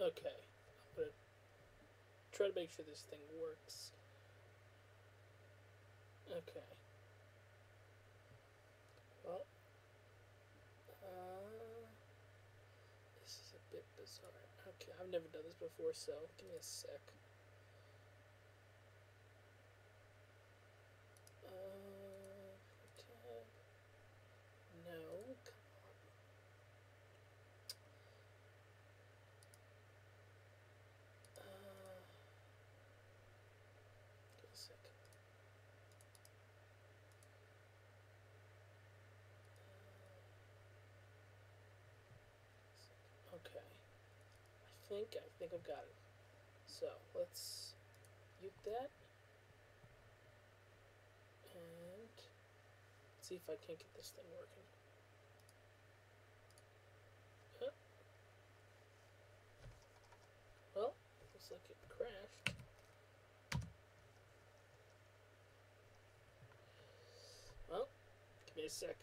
Okay. I'm gonna try to make sure this thing works. Okay. Well, this is a bit bizarre. Okay, I've never done this before, so give me a sec. Tab. No, come on. Give me a sec. Okay. I think I've got it. So let's mute that and see if I can't get this thing working. Well, looks like it crashed. Well, give me a sec.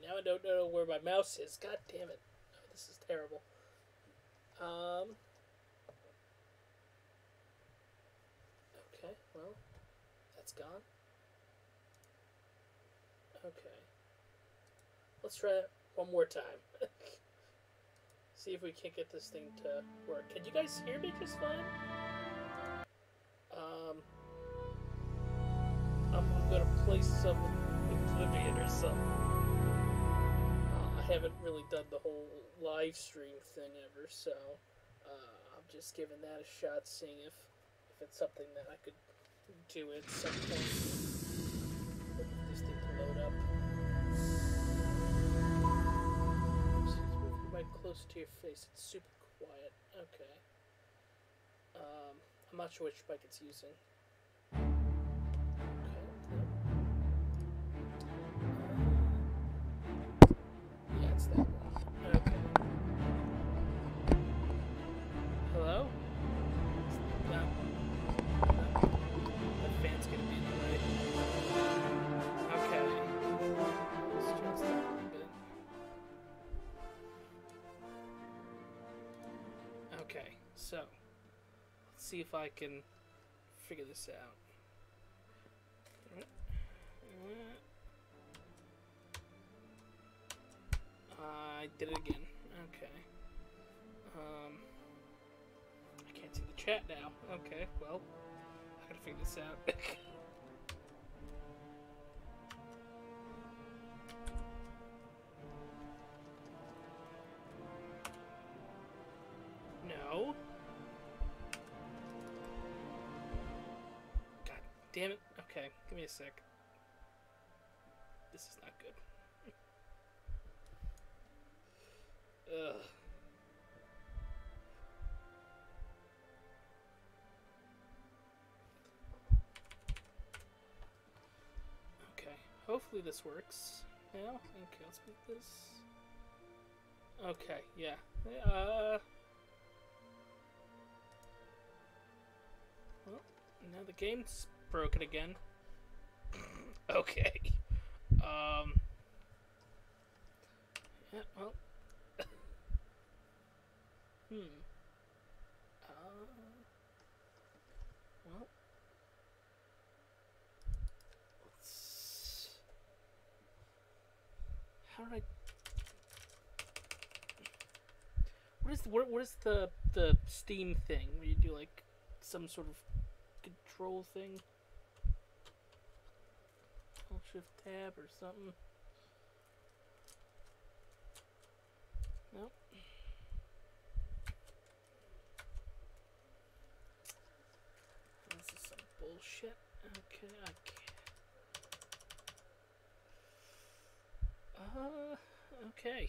Now I don't know where my mouse is. God damn it. Oh, this is terrible. Okay, well, that's gone. Okay. Let's try it one more time. See if we can't get this thing to work. Can you guys hear me just fine? I'm gonna play some Oblivion or something. I haven't really done the whole live stream thing ever, so I'm just giving that a shot, seeing if it's something that I could do at some point. Wait for this thing to load up. Just move your mic close to your face. It's super quiet. Okay. I'm not sure which mic it's using. That one. Okay. Hello? No. That fan's gonna be in the way. Okay. Let's adjust that a little bit. Okay, so let's see if I can figure this out. I did it again. Okay. I can't see the chat now. Okay, well, I gotta figure this out. No. God damn it. Okay, give me a sec. This is not good. Ugh. Okay, hopefully this works now. Okay, let's make this. Okay, yeah. Well, now the game's broken again. Okay. Yeah, well. Well. Let's... How did I... What is the Steam thing where you do like some sort of control thing? Alt Shift Tab or something? Nope. This is some bullshit. Okay, I can't. Okay.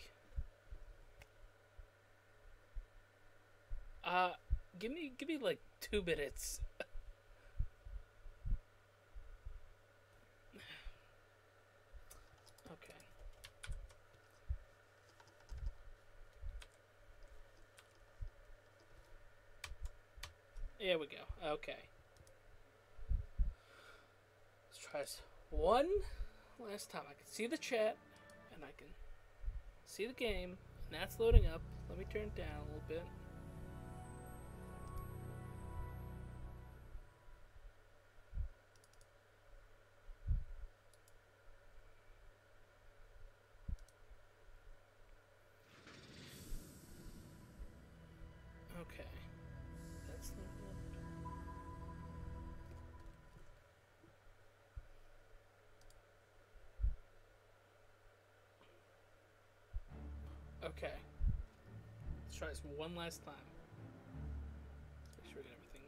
Give me like 2 minutes. Okay. There we go. Okay. try this one last time. I can see the chat, and I can see the game, and that's loading up. Let me turn it down a little bit. Okay. That's loading up. Okay. Let's try this one last time. Make sure we get everything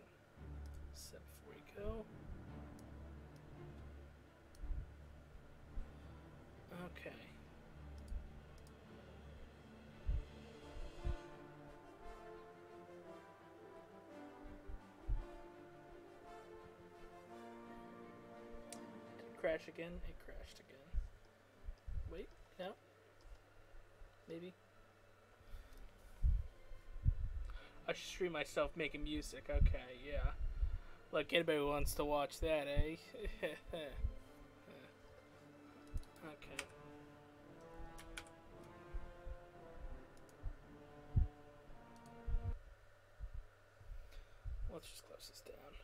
set before we go. Okay. Did it crash again? It crashed again. Wait, no? Maybe? I should stream myself making music. Okay, yeah. Like anybody wants to watch that, eh? Okay. Let's just close this down.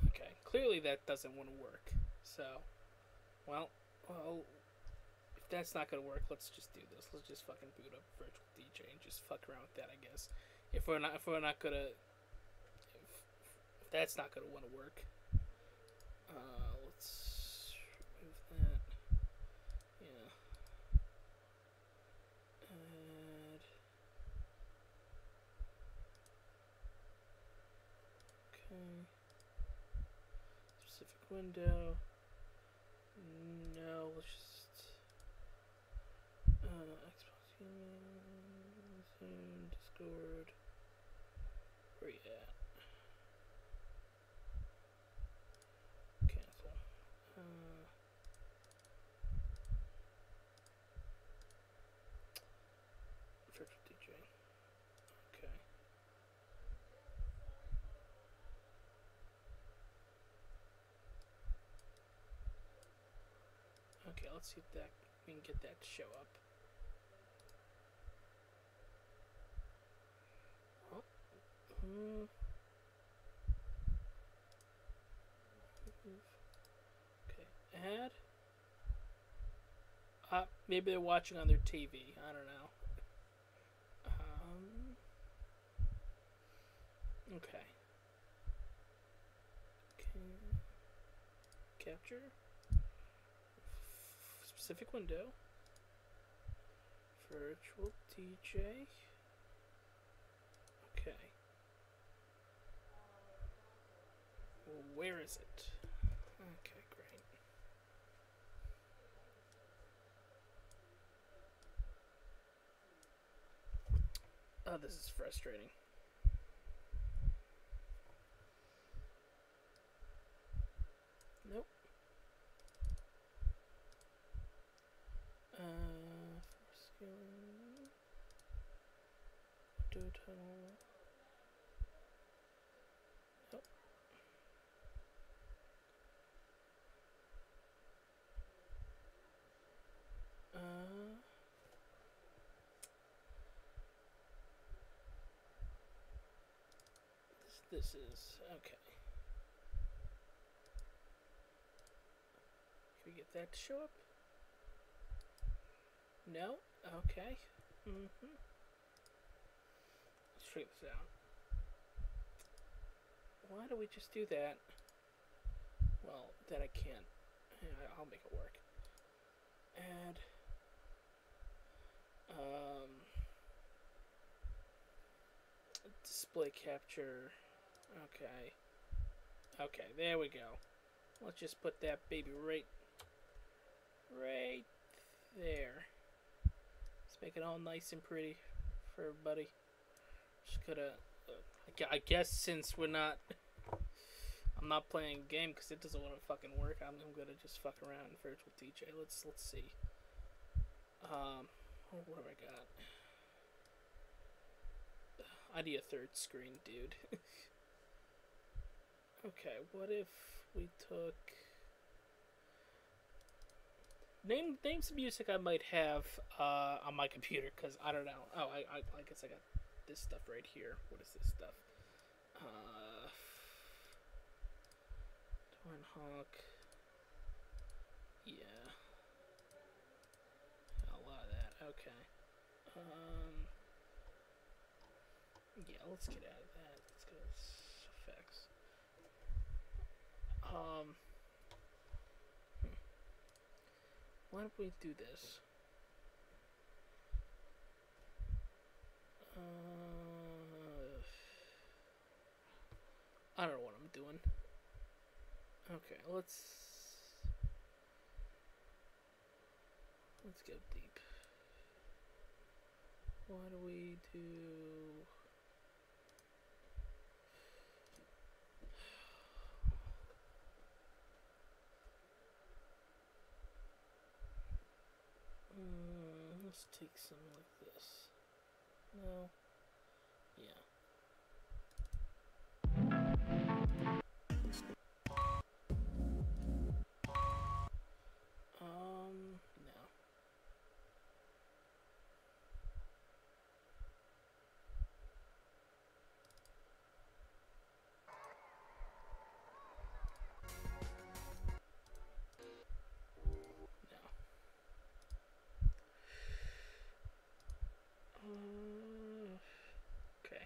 Okay, clearly that doesn't want to work. So, well, if that's not gonna work, let's just do this. Let's just fucking boot up Virtual DJ and just fuck around with that, I guess. If we're not gonna, if that's not gonna want to work, let's remove that. Yeah. Add. Okay. Specific window. No, let's just Xbox Gaming, Zoom, Discord. Where you at? Cancel. Virtual DJ. Okay. Okay, let's see if that we can get that to show up. Oh. Okay, add. Maybe they're watching on their TV. I don't know. Okay. Capture. Specific window. Virtual DJ. Okay. Where is it? Okay, great. Oh, this is frustrating. Nope. Nope. This is okay. Can we get that to show up? No? Okay. Let's figure this out. Why do we just do that? Well, then I can't. Yeah, I'll make it work. Add. Display capture. Okay. Okay, there we go. Let's just put that baby right there. Let's make it all nice and pretty for everybody. Just gotta, I guess since I'm not playing a game because it doesn't want to fucking work. I'm gonna just fuck around in Virtual DJ. Let's see. What have I got? I need a third screen, dude. Okay, what if We took... Name some music I might have on my computer, because I don't know. Oh, I guess I got this stuff right here. What is this stuff? Twin Hawk. Yeah. A lot of that. Okay. Yeah, let's get out of that. Let's go to effects. Why don't we do this? I don't know what I'm doing. Okay, let's go deep. Why do we do... let's take some like this. No. Yeah. No. Okay.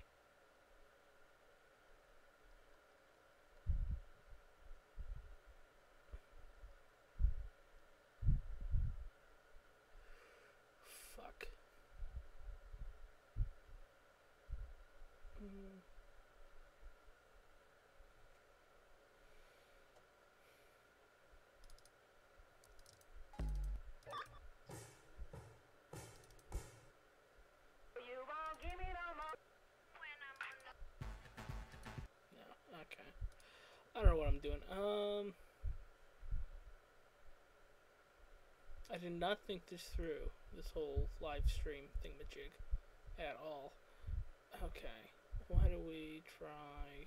Fuck. No, okay. I don't know what I'm doing. I did not think this through, this whole live stream thingamajig, at all. Okay, why do we try...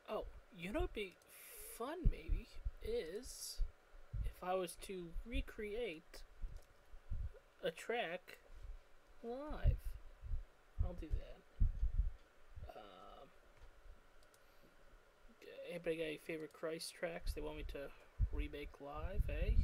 Oh, you know what'd be fun, maybe, is if I was to recreate a track live. I'll do that. Anybody got any favorite Christ tracks they want me to remake live, eh?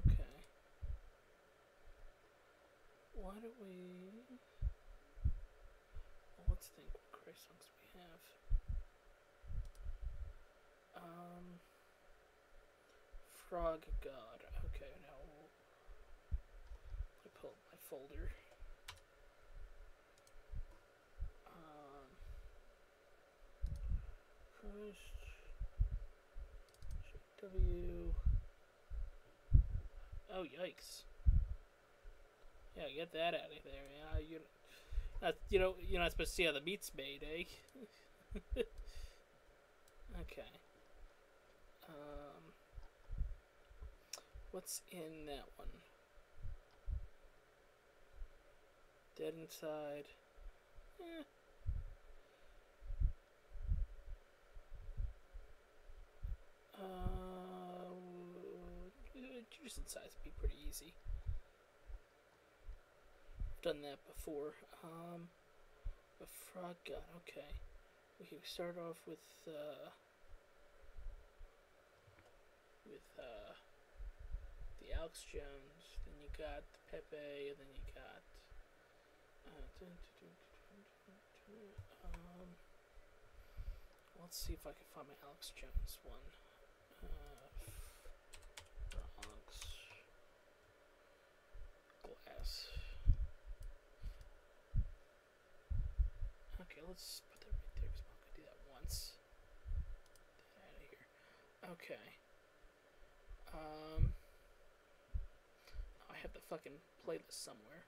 Okay. Why don't we... Well, let's think what Christ songs we have. Frog God. Okay, now let me pull up my folder. Christ. W. Oh, yikes. Yeah, get that out of there. Yeah, you're not supposed to see how the meat's made, eh? Okay. What's in that one? Dead Inside. Eh. Just size would be pretty easy. I've done that before. A frog god, okay. We can start off with the Alex Jones, then you got the Pepe, and then you got let's see if I can find my Alex Jones one. Frogs glass. Okay, let's put that right there because I'm not gonna do that once. Get that out of here. Okay. I have the fucking playlist somewhere.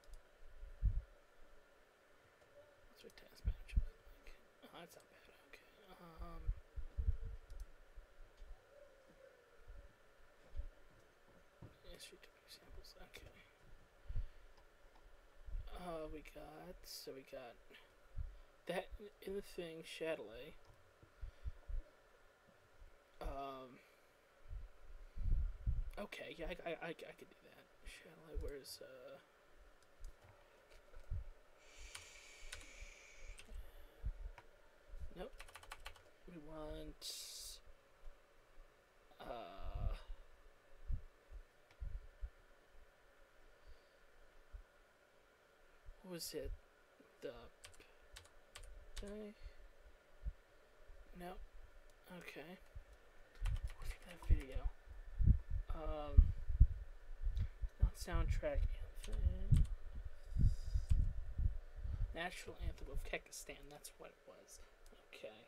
What's our task manager like? Oh, that's not bad. Okay. History typical samples. Okay. We got that in the thing, Chatelet. Okay, yeah, I could do that. Chatelet, where's nope. We want what was it? The no. Okay. What's that video? Not soundtrack anthem. National anthem of Kyrgyzstan. That's what it was. Okay.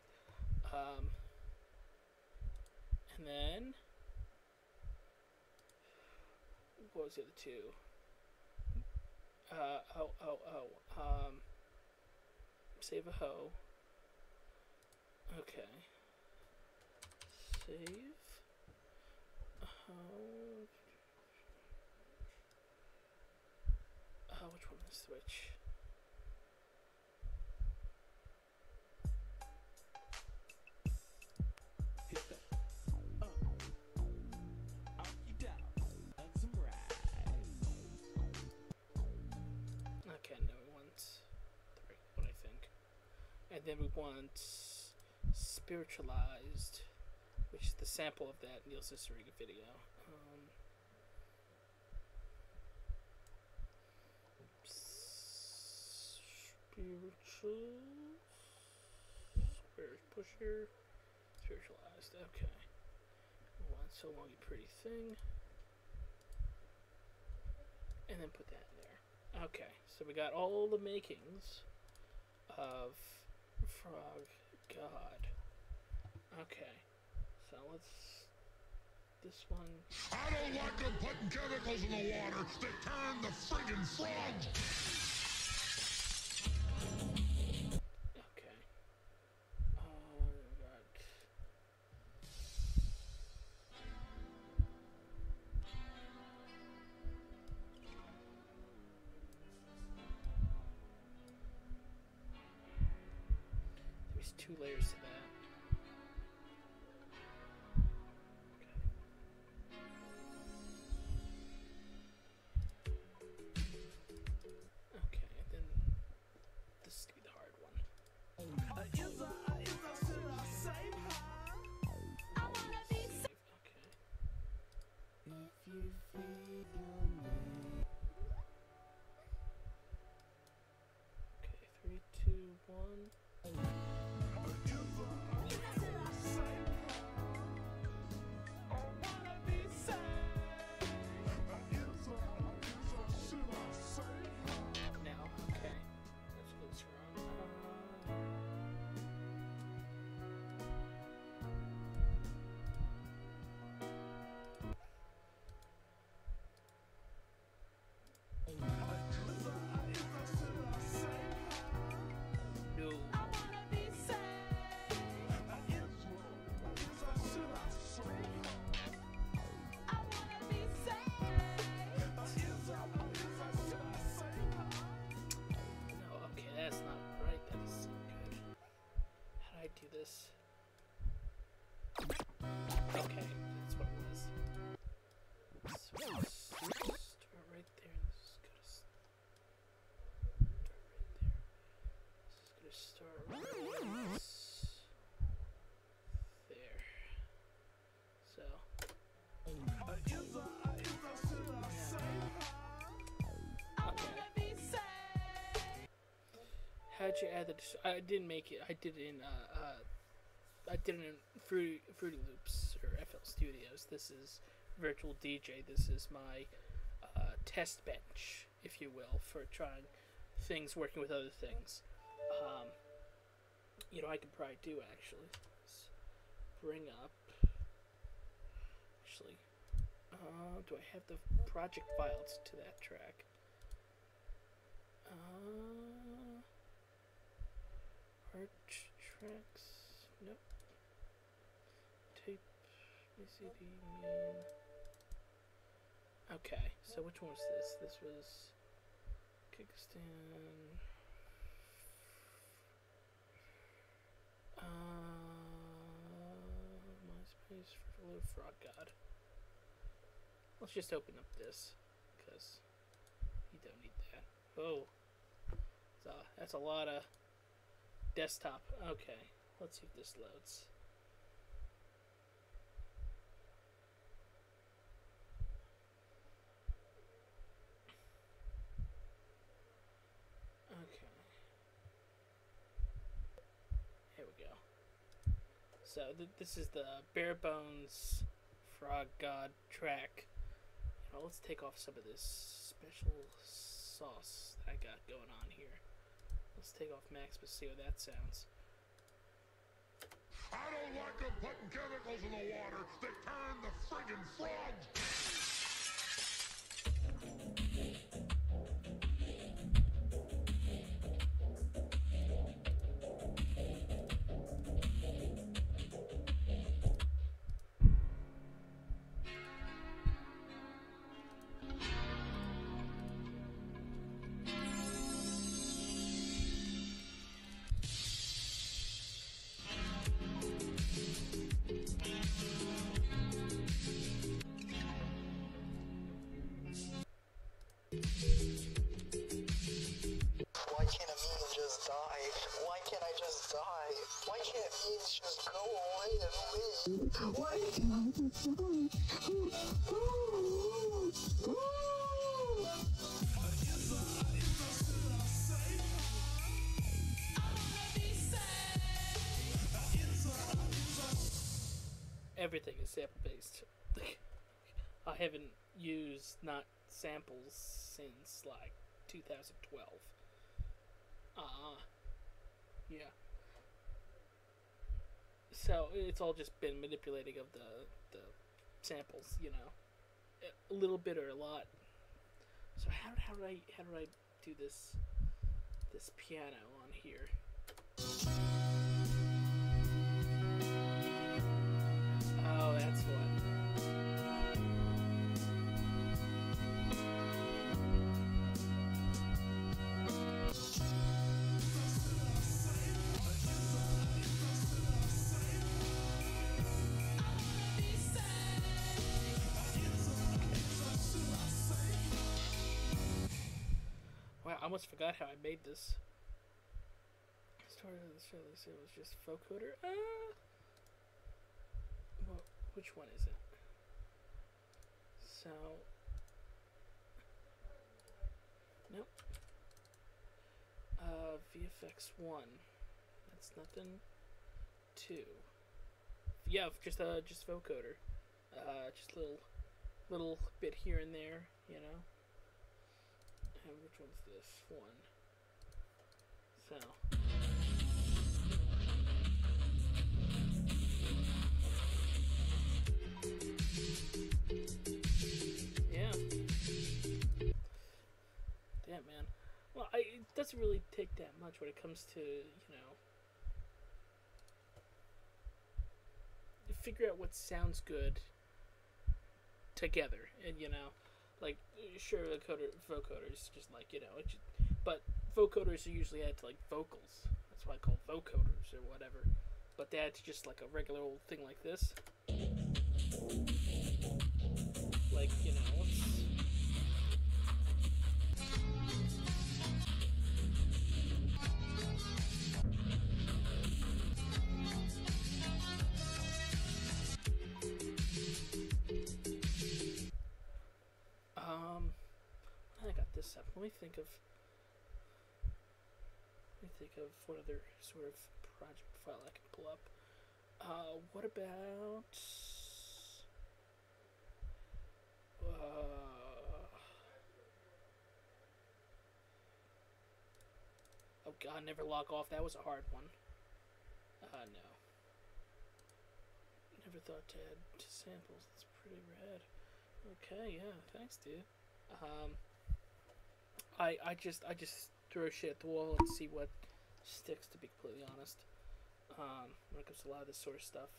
And then what was the other two? Save a hoe. Okay. Save a hoe. Which one is which? Okay, no, we want the right one, I think. And then we want Spiritualized, which is the sample of that Neil Cicierega video. Spirit Pusher, Spiritualized, okay. We want So Long You Pretty Thing. And then put that in there. Okay, so we got all the makings of Frog God. Okay, so let's... This one... I don't like them putting chemicals in the water that turn the friggin' frogs! Okay. We got... There's 2 layers to that. Okay, 3, 2, 1. actually added. I didn't make it. I did it in I did it in Fruity Loops or FL Studios. This is Virtual DJ. This is my test bench, if you will, for trying things, working with other things. You know, I could probably do actually. Let's bring up. Actually, do I have the project files to that track? Art tracks. Nope. Tape. VCD. Main. Okay, so which one was this? This was kickstand. MySpace for Little Frog God. Let's just open up this, because you don't need that. Oh, so that's a lot of desktop. Okay, let's see if this loads. Okay, here we go. So this is the bare bones Frog God track. Now let's take off some of this special sauce that I got going on here. Let's take off Max, but see how that sounds. I don't like them putting chemicals in the water that turn the friggin' frogs. Why can't a meme just die? Why can't I just die? Why can't memes just go away and leave? Why can't I just Everything is sample based. I haven't used not samples since like 2012. Yeah. So it's all just been manipulating of the samples, you know, a little bit or a lot. So how do I do this piano on here? Oh, that's what. Wow, I almost forgot how I made this. Started of the show, they said it was just vocoder. Well, which one is it? So, nope. VFX 1. That's nothing. 2. Yeah, just vocoder. Just little bit here and there, you know. And which one's this one? So. Yeah. Damn, man. Well, it doesn't really take that much when it comes to, you know, figure out what sounds good together, and you know, like sure, vocoders just like, you know, but vocoders are usually add to like vocals. That's why I call vocoders or whatever. But they add to just like a regular old thing like this. Like, you know, I got this up. Let me think of me think of what other sort of project file I can pull up. What about... oh god, never log off. That was a hard one. No. Never thought to add to samples. That's pretty rad. Okay, yeah, thanks, dude. I just throw shit at the wall and see what sticks, to be completely honest. When it comes to a lot of this sort of stuff.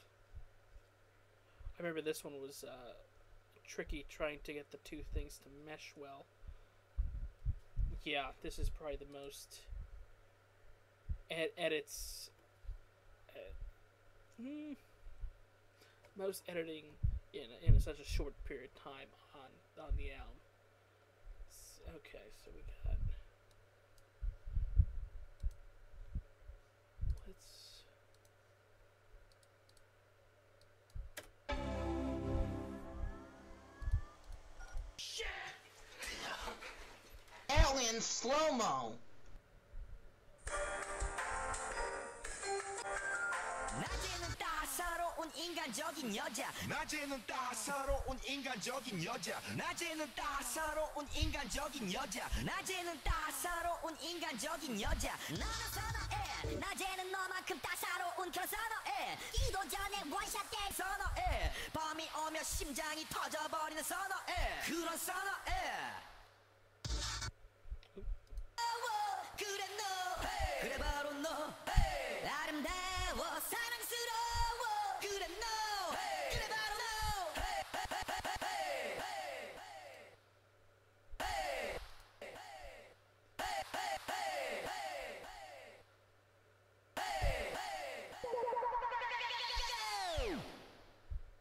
I remember this one was tricky trying to get the two things to mesh well. Yeah, this is probably the most edits. Most editing in such a short period of time on the album. Okay, so we got. Alien slow-mo. 낮에는 따사로운 인간적인 여자 낮에는 따사로운 인간적인 여자 낮에는 따사로운 인간적인 여자 낮에는 따사로운 인간적인 여자 나는 선어해 낮에는 너만큼 따사로운 그런 선어해 이도전에 원샷 땡 선어해 밤이 오면 심장이 터져버리는 선어해 그런 선어해 그래 너 그래 바로 너 아름다워 사랑스러워 그래 너 그래 바로 너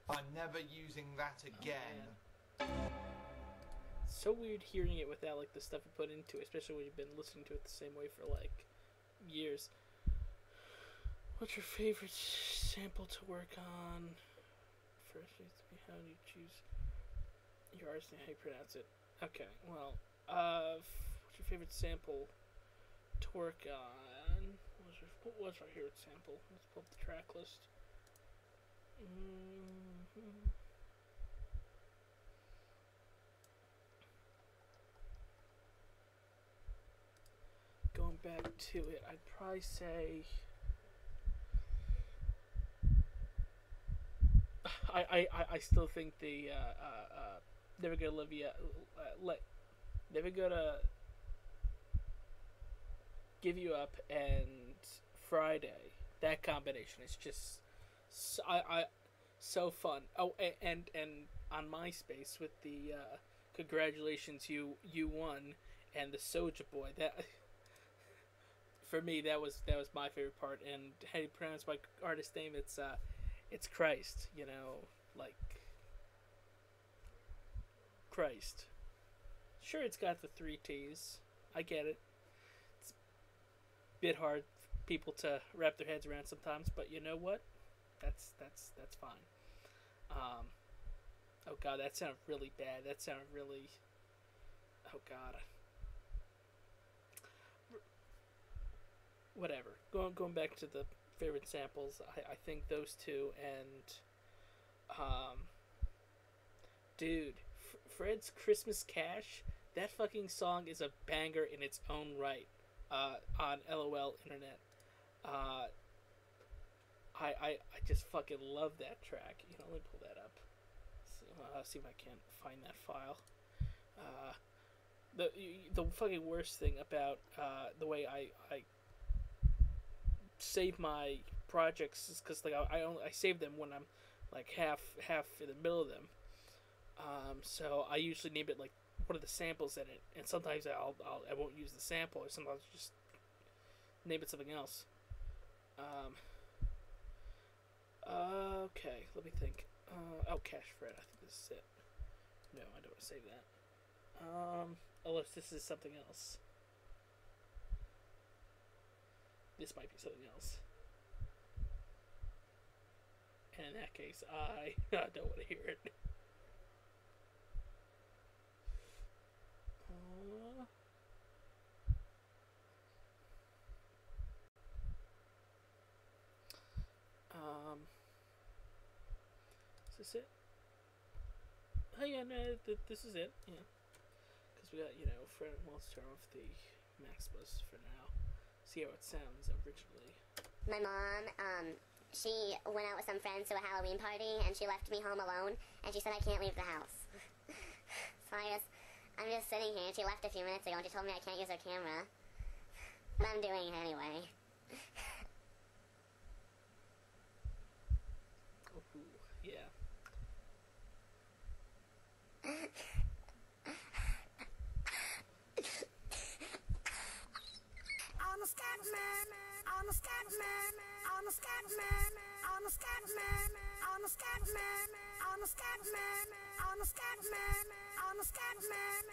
I'm never using that again. So weird hearing it without like the stuff you put into it, especially when you've been listening to it the same way for like years. What's your favorite sample to work on? First, how do you choose your artist and how you pronounce it? Okay, well, what's your favorite sample to work on? What was my favorite sample? Let's pull up the track list. Going back to it, I'd probably say I still think the Never Gonna Live You Never Gonna Give You Up and Friday, that combination is just so fun. Oh, and on MySpace with the congratulations, you won, and the Soulja Boy, that for me that was my favorite part. And how do you pronounce my artist name? It's Christ, you know, like Christ. Sure, it's got the 3 T's. I get it. It's a bit hard for people to wrap their heads around sometimes, but you know what? That's fine. Oh god, that sounded really bad. That sounded really. Oh god. Whatever. Going back to the favorite samples, I think those two, and dude, Fred's Christmas Cash, that fucking song is a banger in its own right. On LOL Internet, I just fucking love that track. You know, let me pull that up. See if I can't find that file. The fucking worst thing about the way I save my projects is because like I save them when I'm like half in the middle of them. So I usually name it like what are the samples in it, and sometimes I won't use the sample, or sometimes I'll just name it something else. Okay, let me think. Cash Fred, I think this is it. No, I don't want to save that. Unless this is something else. This might be something else. And in that case, I don't want to hear it. this it? Oh yeah, no, this is it. Yeah, because we got, you know, let's turn off the Maximus for now. See how it sounds originally. My mom, she went out with some friends to a Halloween party, and she left me home alone, and she said I can't leave the house. So I'm just sitting here, and she left a few minutes ago, and she told me I can't use her camera. But I'm doing it anyway. Ooh, yeah. I'm a scat man. I'm a scat man. I'm a scat man. I'm a scat man. I'm a scat man. I'm a scat man. I'm a scat man. I'm a scat man.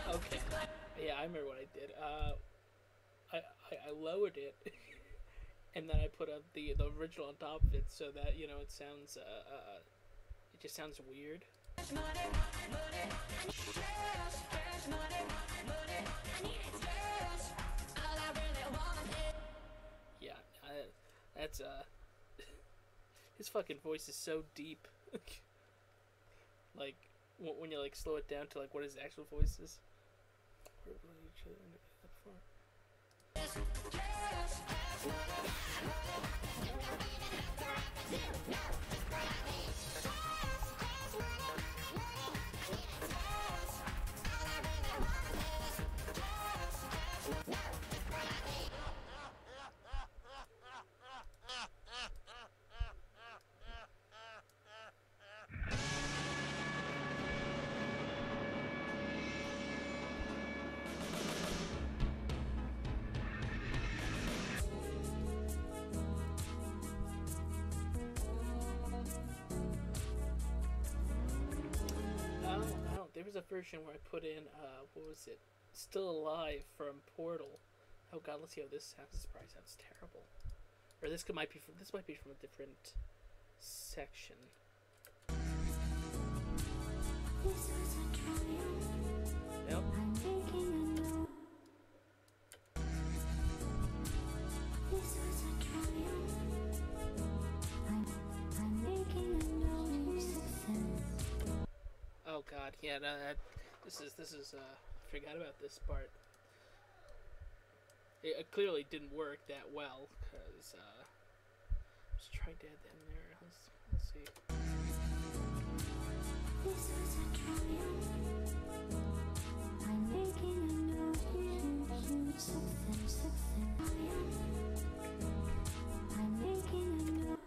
Okay. Yeah, I remember what I did. I lowered it, and then I put up the original on top of it, so that, you know, it sounds it just sounds weird. Yeah, that's his fucking voice is so deep. Like when you like slow it down to like what his actual voice is. There was a version where I put in, what was it? Still Alive from Portal. Oh god, let's see how this sounds. This probably sounds terrible. Or this might be from a different section. Yep. Oh god, yeah, no, this is I forgot about this part. It clearly didn't work that well, because, let's try to add that in there. Let's see. This is a triumph. I'm making a note here. Something. I'm making a note.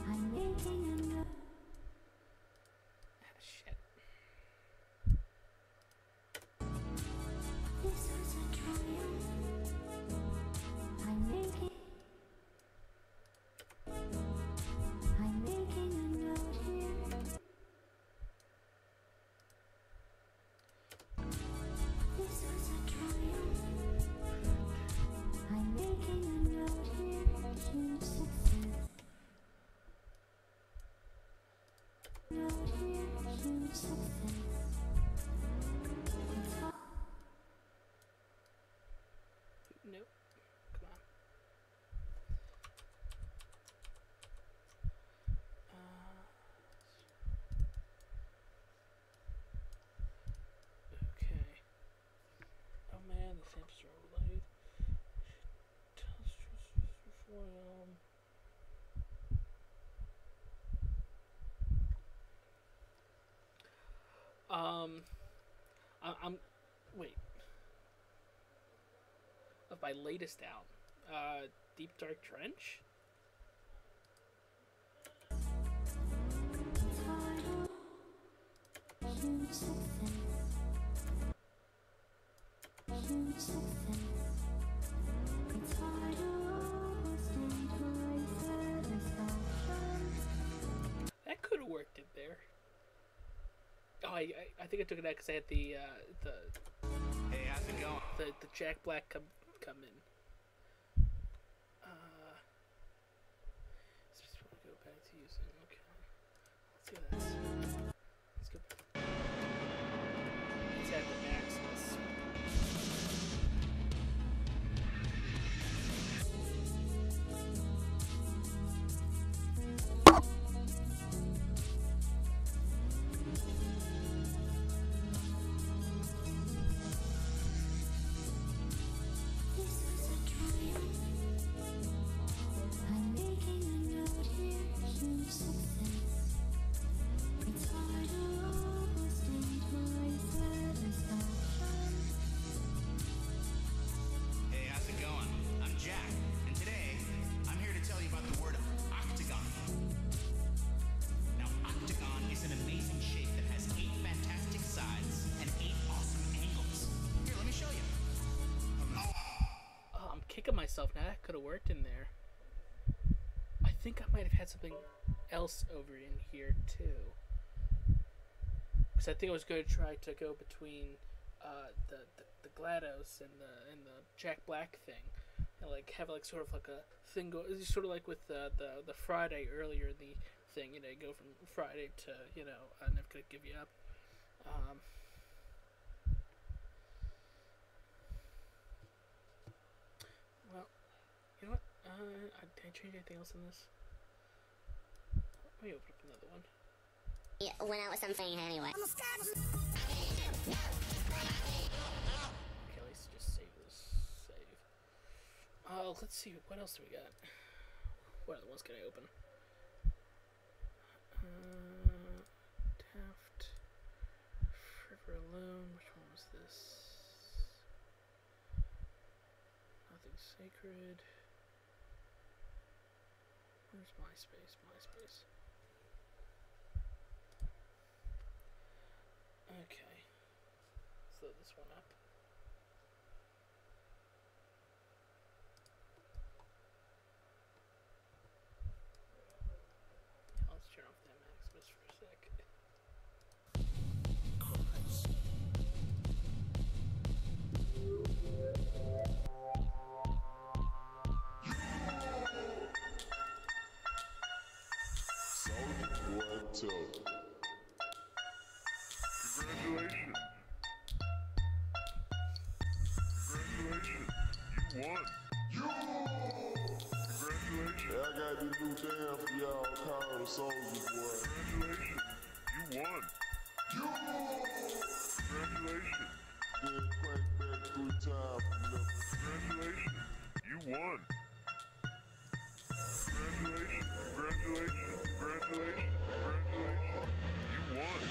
I'm making a note. Ah, shit. This is a triumph. I'm making a note here. This is a triumph. I'm making a note here. Huge success. Note here. Huge success. Nope. Come on. Okay. Oh man, the samples are overlaid. I'm wait. Of my latest album, Deep Dark Trench. Huge success. Huge success. It's hard to I think I took it out because I had the Hey, how's it going? the Jack Black come in. Just want to go back to using. Okay, let's see this. Let's go. Let's add the Maximus. I'm making a note here, huge success. It's hard to overstate my satisfaction. Hey, how's it going? I'm Jack, and today I'm here to tell you about the word octagon. Now, octagon is an amazing shape that has 8 fantastic sides and 8 awesome angles. Here, let me show you. Oh, I'm kicking myself now. That could have worked in there. I think I might have had something else over in here too. Because I think I was going to try to go between the GLaDOS and the Jack Black thing, and like have like sort of like a thing go, sort of like with the Friday earlier in the thing. You know, you go from Friday to I'm never gonna give you up. Well, you know what? Did I change anything else in this? Let me open up another one. Yeah, went out with something anyway. I'm a scat man. Okay, let's just save this. Save. Let's see. What else do we got? What other ones can I open? Taft. Forever Alone. Which one was this? Nothing Sacred. Where's MySpace? MySpace. Okay. Let's load this one up. Let's turn off that Maximus for a sec. Congratulations. Congratulations. You won. Congratulations. Yeah, I got this new dance for y'all called the Soldier Boy. Congratulations. You won. Congratulations. Then crank back 3 times from the Congratulations. You won. Congratulations. Congratulations. Congratulations. Congratulations. You won.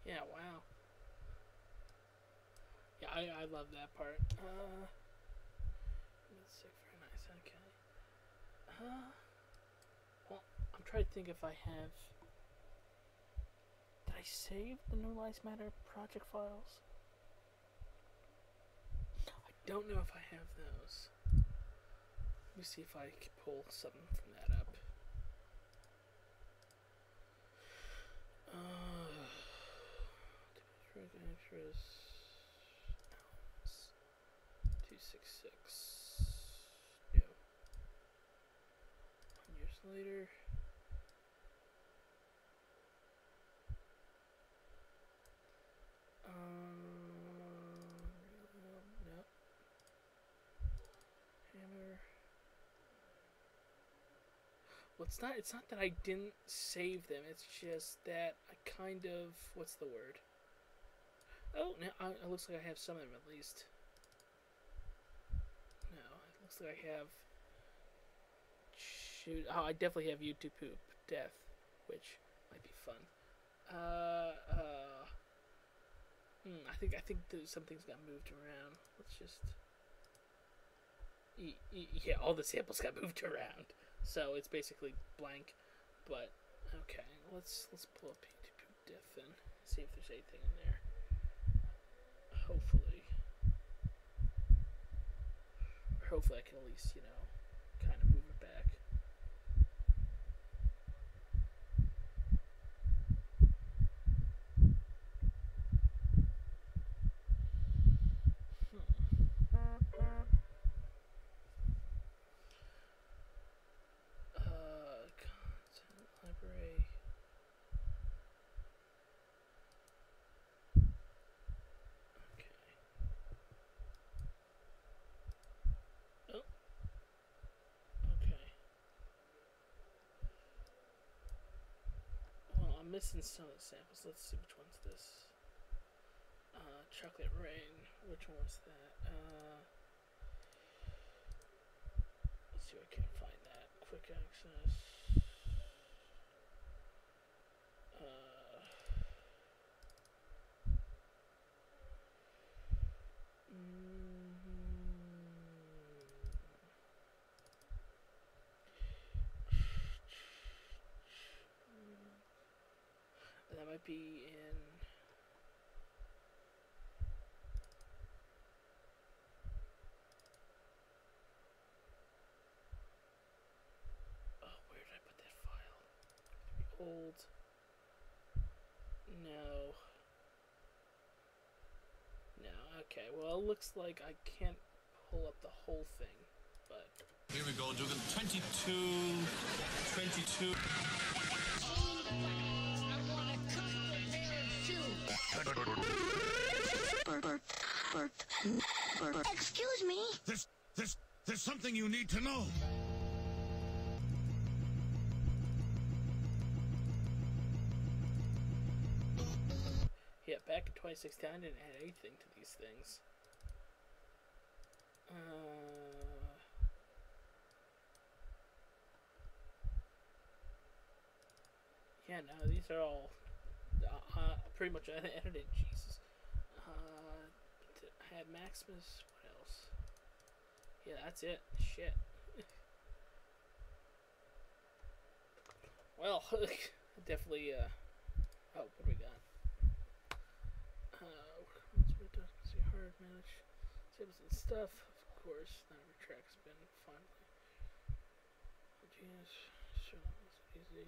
Yeah, wow. Yeah, I love that part. That's sick, very nice, okay. Well, I'm trying to think if I have... Did I save the No Lives Matter project files? I don't know if I have those. Let me see if I can pull something from that up. Extras. 266. No. 1 years later. No. Hammer. Well, it's not that I didn't save them, it's just that I kind of, what's the word? Oh, now it looks like I have some of them at least. No, it looks like I have, shoot, oh, I definitely have YouTube Poop Death, which might be fun. I think some things got moved around. Let's just, yeah, all the samples got moved around. So it's basically blank, but okay. Let's pull up YouTube Diff and see if there's anything in there. hopefully. Or hopefully I can at least, you know, kind of move it back. Content library. Okay. Oh. Okay. Well, I'm missing some of the samples. Let's see which one's this. Chocolate Rain. Which one was that? Let's see if I can find that. Quick access. That might be in. Oh, where did I put that file? Old. No. No, okay. Well, it looks like I can't pull up the whole thing, but. Here we go, Dugan. 22. Excuse me? There's something you need to know. Yeah, back in 2016, I didn't add anything to these things. Yeah, no, these are all pretty much unedited. Jesus. I had Maximus. What else? Yeah, that's it. Shit. Well, definitely. Oh, what do we got? See, hard manage samples and stuff. Of course, not every track's been finally. Genius. Sure, that was easy.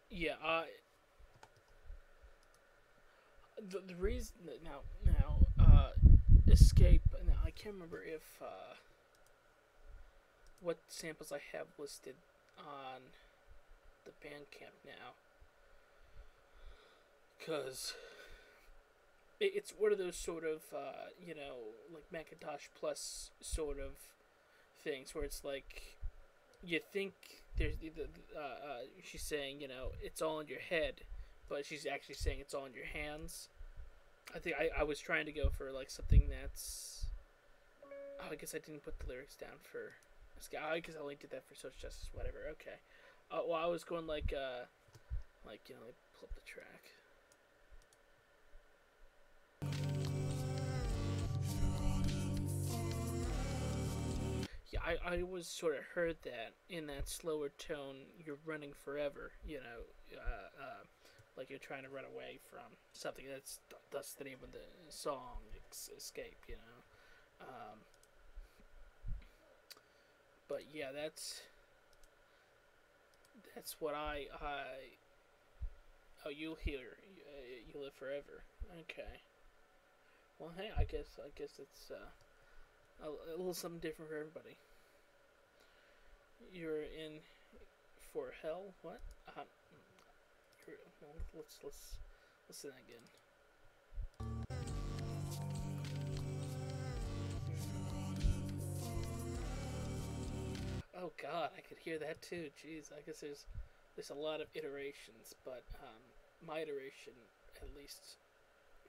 Yeah, the reason that now Escape. Now I can't remember if what samples I have listed on the Bandcamp now, because it's one of those sort of you know, like Macintosh Plus sort of things where it's like you think there's she's saying, you know, it's all in your head, but she's actually saying it's all in your hands. I think I was trying to go for like something that's. Oh, I guess I didn't put the lyrics down for. I guess I only did that for social justice, whatever. Okay. Well, I was going like you know, like pull up the track. Yeah, I always sort of heard that in that slower tone. You're running forever, you know. Like you're trying to run away from something. That's the name of the song, Escape, you know. But yeah, that's what I oh, you'll hear, you live forever. Okay. Well, hey, I guess it's a little something different for everybody. You're in for hell. What? Well, let's listen again. Oh God, I could hear that too. Jeez, I guess there's a lot of iterations, but my iteration, at least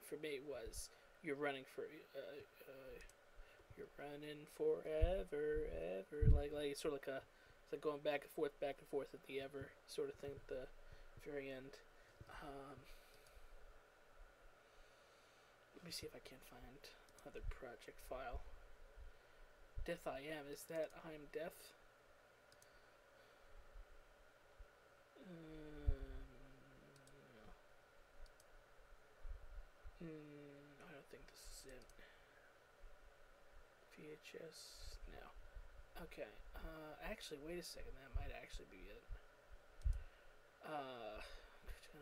for me, was you're running forever, ever, like sort of like it's like going back and forth at the ever sort of thing at the very end. Let me see if I can find Other project file. Deaf I am. Is that I'm deaf? No. I don't think this is it. VHS. No. Okay. Actually, wait a second. That might actually be it.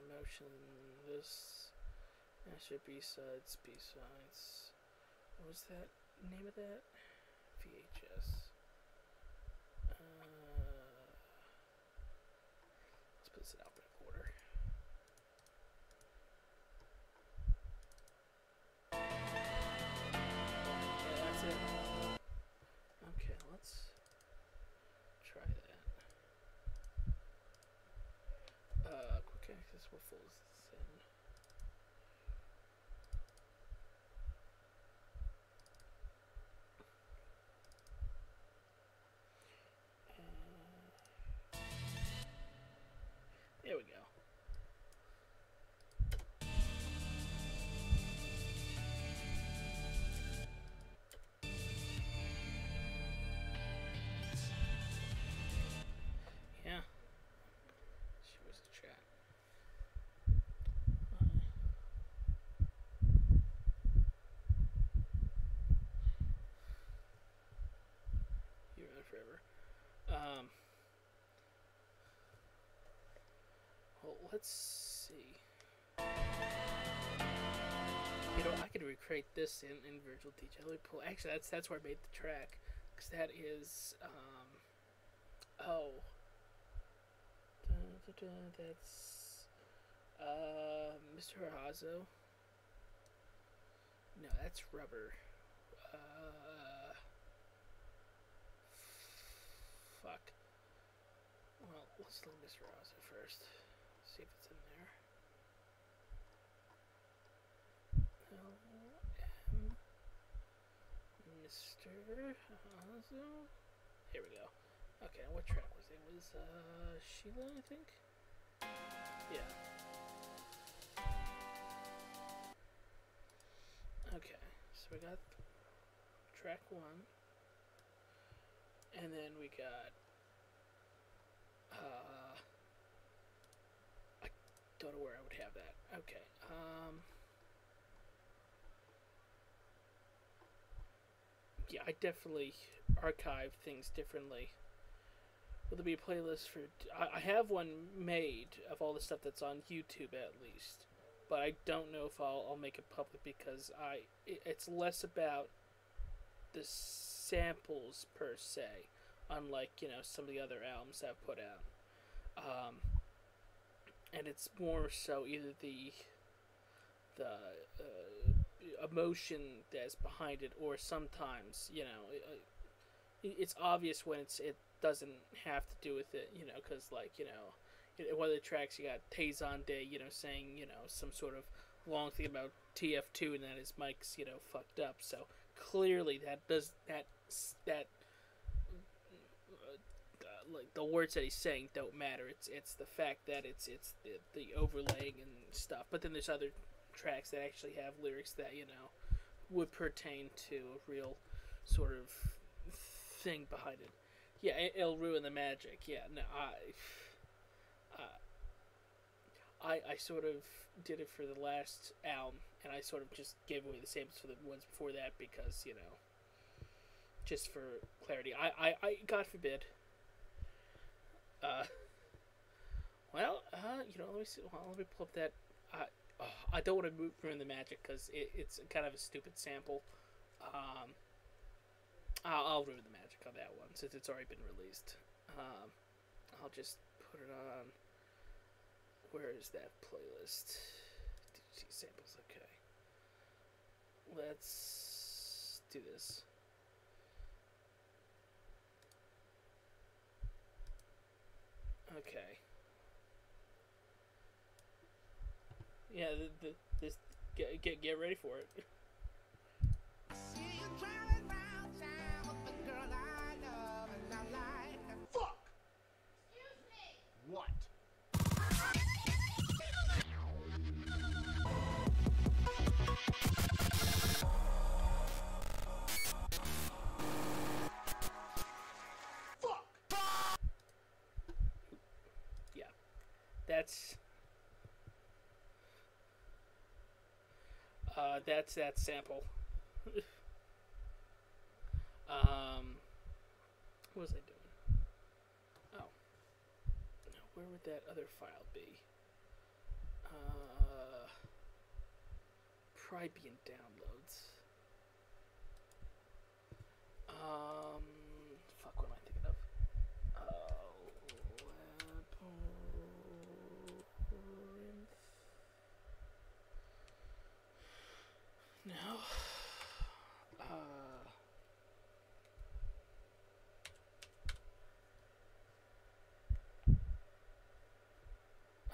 Emotion. This. Master B-sides. B-sides. What was that name of that? VHS. Let's put this in alphabetical order. Okay, that's it. Okay, let's try that. Quick access. What folder is this in? There we go. Yeah. She was the chat. You're on forever. Well, let's see. You know, I could recreate this in Virtual DJ. Let me pull. Actually, that's where I made the track, because that is oh. That's Mr. Hazo. No, that's Rubber. Fuck. Well, let's look at Mr. Hazo first. See if it's in there. LM Mr. Hazo. Here we go. Okay, what track was it? It was Sheila, I think? Yeah. Okay, so we got track 1. And then we got I don't know where I would have that. Okay. Yeah, I definitely archive things differently. Will there be a playlist for... I have one made of all the stuff that's on YouTube, at least. But I don't know if I'll make it public, because it's less about the samples, per se. Unlike, you know, some of the other albums I've put out. And it's more so either the emotion that's behind it, or sometimes, you know, it's obvious when it doesn't have to do with it, you know, because, like, you know, one of the tracks you got Tazon Day, you know, saying, you know, some sort of long thing about TF2 and that his mic's, you know, fucked up. So clearly that like the words that he's saying don't matter. It's the fact that it's the overlaying and stuff. But then there's other tracks that actually have lyrics that, you know, would pertain to a real sort of thing behind it. Yeah, it'll ruin the magic. Yeah, no, I sort of did it for the last album, and I sort of just gave away the samples for the ones before that because, you know, just for clarity. I God forbid. Well, you know, let me see. Well, let me pull up that. I don't want to ruin the magic because it's kind of a stupid sample. I'll ruin the magic on that one since it's already been released. I'll just put it on. Where is that playlist? DT samples. Okay. Let's do this. Okay. Yeah, this get ready for it. Fuck! Excuse me! What? That's that sample. What was I doing? Oh, no, where would that other file be? Probably be in downloads. Fuck, what am I thinking of? No.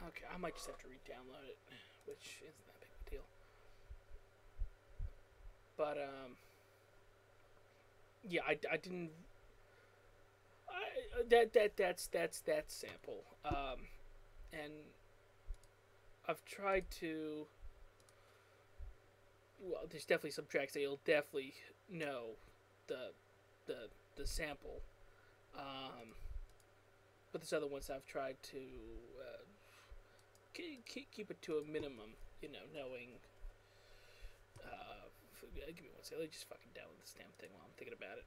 Okay, I might just have to re-download it, which isn't that big of a deal. But yeah, I didn't. That's that sample. And I've tried to. Well, there's definitely some tracks that you'll definitely know the sample. But there's other ones I've tried to keep it to a minimum. You know, knowing. Give me one second. Let me just fucking download this damn thing while I'm thinking about it.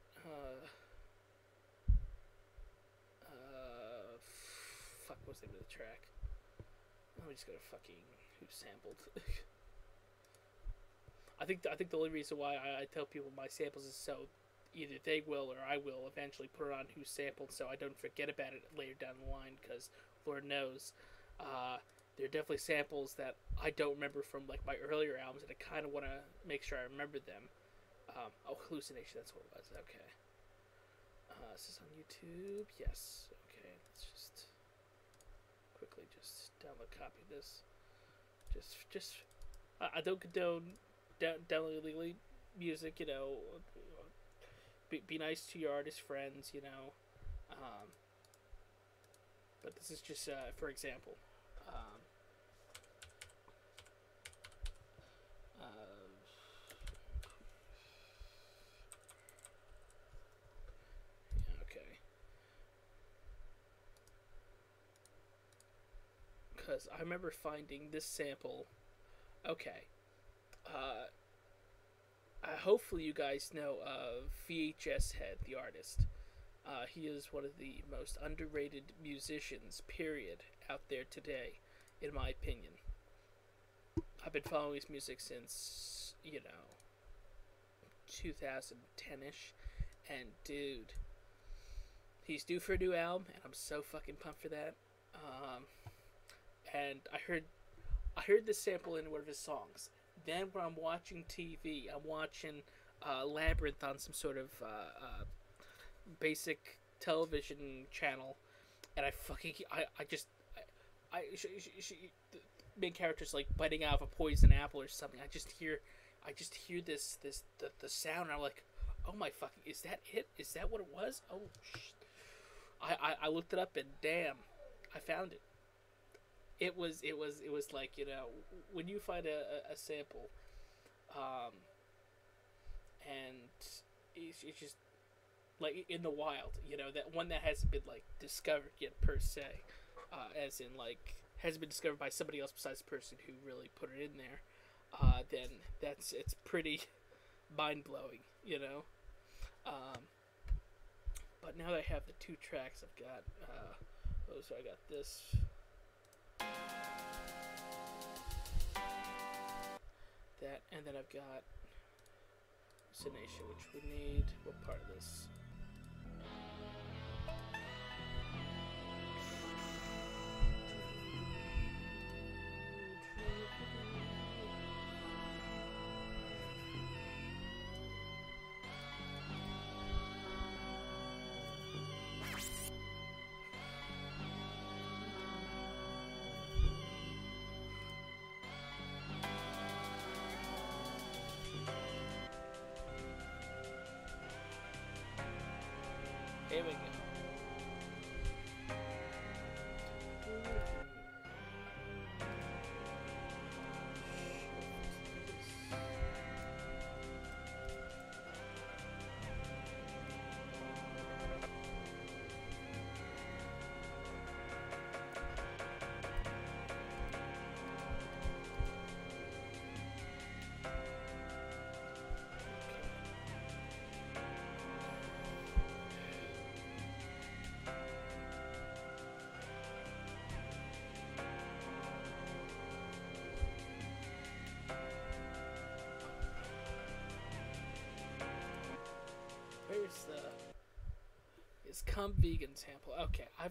Fuck, what's the name of the track? Let me just go to fucking who sampled. I think the only reason why I tell people my samples is so either they will or I will eventually put it on who sampled, so I don't forget about it later down the line. Because Lord knows, there are definitely samples that I don't remember from like my earlier albums, and I kind of want to make sure I remember them. Oh, hallucination. That's what it was. Okay. Is this on YouTube? Yes. Okay. Let's just quickly just download copy this. Just I don't condone downloading illegally music. You know, be nice to your artist friends. You know, but this is just for example. Because I remember finding this sample. Okay. Hopefully you guys know of VHS Head, the artist. He is one of the most underrated musicians, period, out there today, in my opinion. I've been following his music since, 2010-ish. And, dude, he's due for a new album, and I'm so fucking pumped for that. And I heard this sample in one of his songs. Then when I'm watching TV, I'm watching Labyrinth on some sort of basic television channel, and the main character's like biting out of a poison apple or something. I just hear the sound, and I'm like, oh my fucking, is that it? Is that what it was? Oh shit. I looked it up, and damn, I found it. It was like, when you find a sample, and it's just like in the wild, that one that hasn't been like discovered yet per se, as in like hasn't been discovered by somebody else besides the person who really put it in there, then it's pretty mind blowing, But now that I have the two tracks, I've got so I got this. That, and then I've got Sination, which we need. What part of this? become vegan sample. Okay, I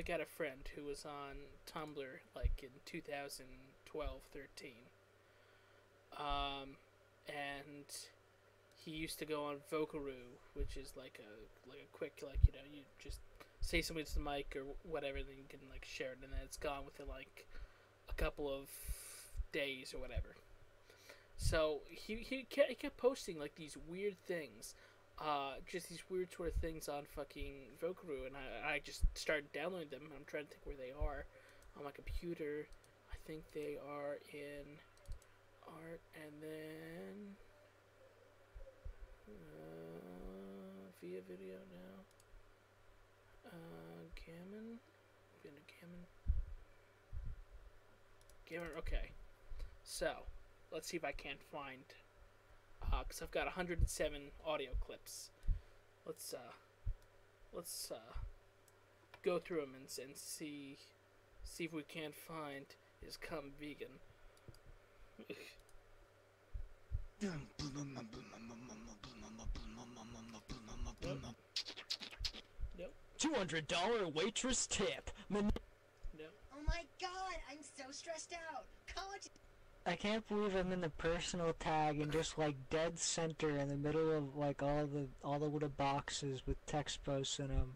got a friend who was on Tumblr like in 2012, 13. And he used to go on Vocaroo, which is like a quick, like, you know, you just say something to the mic or whatever, then you can like share it, and then it's gone within like a couple of days or whatever. So he kept posting like these weird things, just these weird sort of things on fucking Vocaroo, and I just started downloading them. I'm trying to think where they are on my computer. I think they are in art, and then via video now. Gammon. Been to Gammon. Gammon. Okay. So let's see if I can't find. Because I've got 107 audio clips. Let's go through them and see if we can't find is Come Vegan. Nope. $200 waitress tip. Nope. Oh my god, I'm so stressed out. College. I can't believe I'm in the personal tag and just like dead center in the middle of like all the little boxes with text posts in them,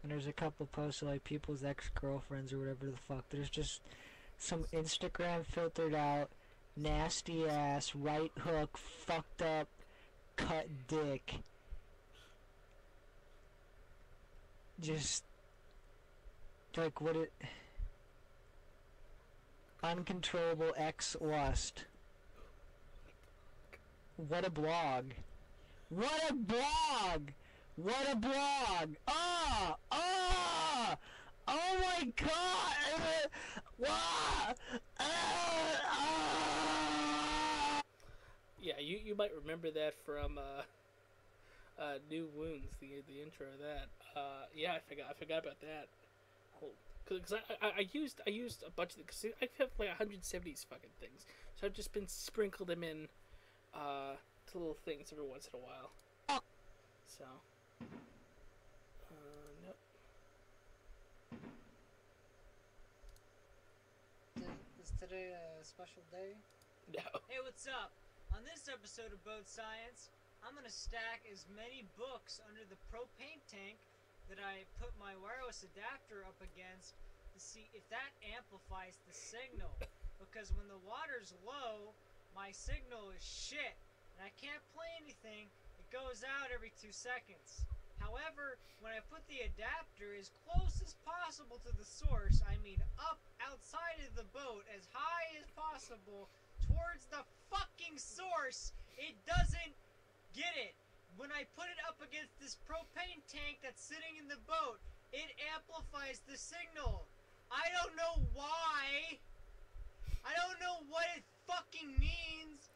and there's a couple posts of like people's ex-girlfriends or whatever the fuck. There's just some Instagram filtered out, nasty ass, right hook, fucked up, cut dick. Just like what it. Uncontrollable X lust. What a blog. What a blog! What a blog! Ah! Ah! Oh my god! Ah! Ah! Yeah, you might remember that from New Wounds, the intro of that. Yeah, I forgot about that. Because I used a bunch of, because I have like 170 fucking things, so I've just been sprinkled them in to little things every once in a while. So nope. Is today a special day? No. Hey, what's up? On this episode of Boat Science, I'm gonna stack as many books under the propane tank that I put my wireless adapter up against to see if that amplifies the signal. Because when the water's low, my signal is shit, and I can't play anything. It goes out every 2 seconds. However, when I put the adapter as close as possible to the source, I mean up outside of the boat as high as possible towards the fucking source, it doesn't get it. When I put it up against this propane tank that's sitting in the boat, it amplifies the signal. I don't know why. I don't know what it fucking means.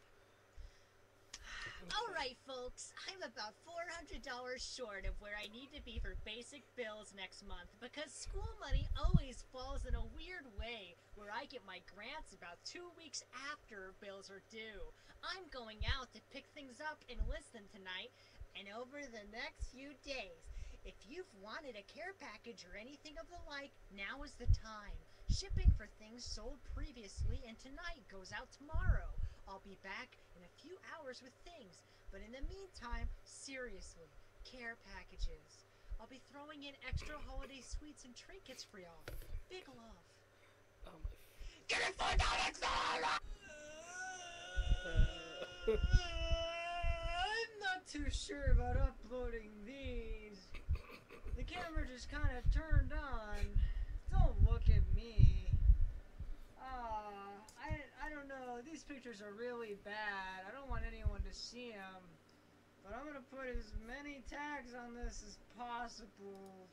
Alright folks, I'm about $400 short of where I need to be for basic bills next month because school money always falls in a weird way where I get my grants about 2 weeks after bills are due. I'm going out to pick things up in Lisbon tonight and over the next few days. If you've wanted a care package or anything of the like, now is the time. Shipping for things sold previously and tonight goes out tomorrow. I'll be back in a few hours with things, but in the meantime, seriously, care packages. I'll be throwing in extra holiday sweets and trinkets for y'all. Big love. Oh my. Get it for $4! I'm not too sure about uploading these. The camera just kind of turned on. Don't look at me. I don't know. These pictures are really bad. I don't want anyone to see them. But I'm gonna put as many tags on this as possible.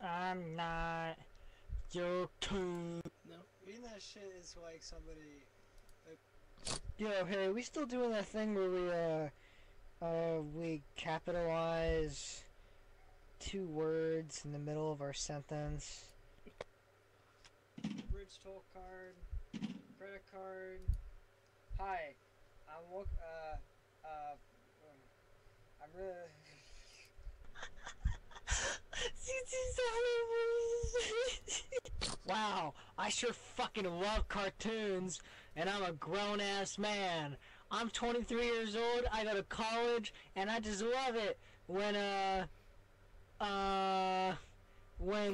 I'm not joking. No. Reading that shit is like somebody. Yo, hey, we still doing that thing where we capitalize 2 words in the middle of our sentence? Bridge toll card, credit card. Hi, I'm I'm really. Wow, I sure fucking love cartoons, and I'm a grown-ass man. I'm 23 years old, I go to college, and I just love it when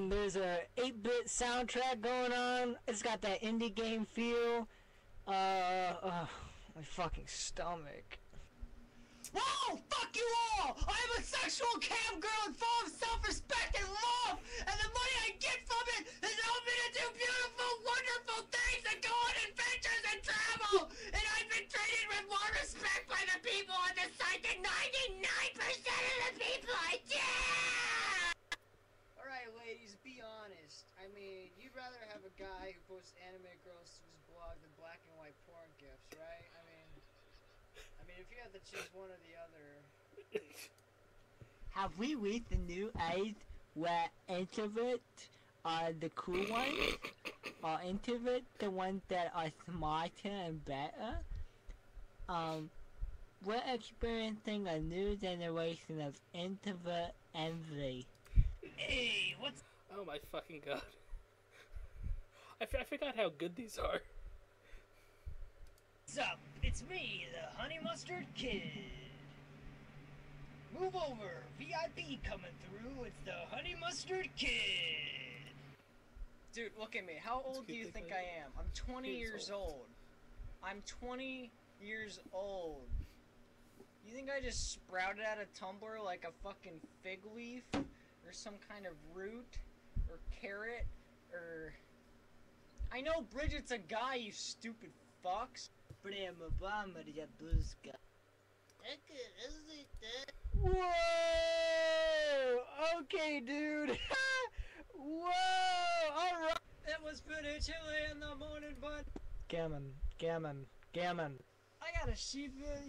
there's a 8-bit soundtrack going on. It's got that indie game feel. My fucking stomach. Whoa! Fuck you all! I'm a sexual cam girl and full of self-respect and love! And the money I get from it has helped me to do beautiful, wonderful things and go on adventures and travel! And I've been treated with more respect by the people on the site than 99% of the people I did! Alright, ladies, be honest. I mean, you'd rather have a guy who posts anime girls to his blog than black and white porn gifs, right? I mean, if you had to choose one or the other. Have we reached the new age where introvert are the cool ones? Are introvert the ones that are smarter and better? We're experiencing a new generation of introvert envy. Hey, what's... Oh my fucking god. I forgot how good these are. What's up? It's me, the Honey Mustard Kid. Move over, VIP coming through. It's the Honey Mustard Kid. Dude, look at me. How old do you think I am? I'm 20 years old. I'm 20 years old. You think I just sprouted out of Tumblr like a fucking fig leaf? Or some kind of root? Or carrot? Or... I know Bridget's a guy, you stupid fucks. Prima bomba de busca. Whoa! Okay, dude. Whoa! Alright. It was pretty chilly in the morning, but... Gammon. I gotta sheep it,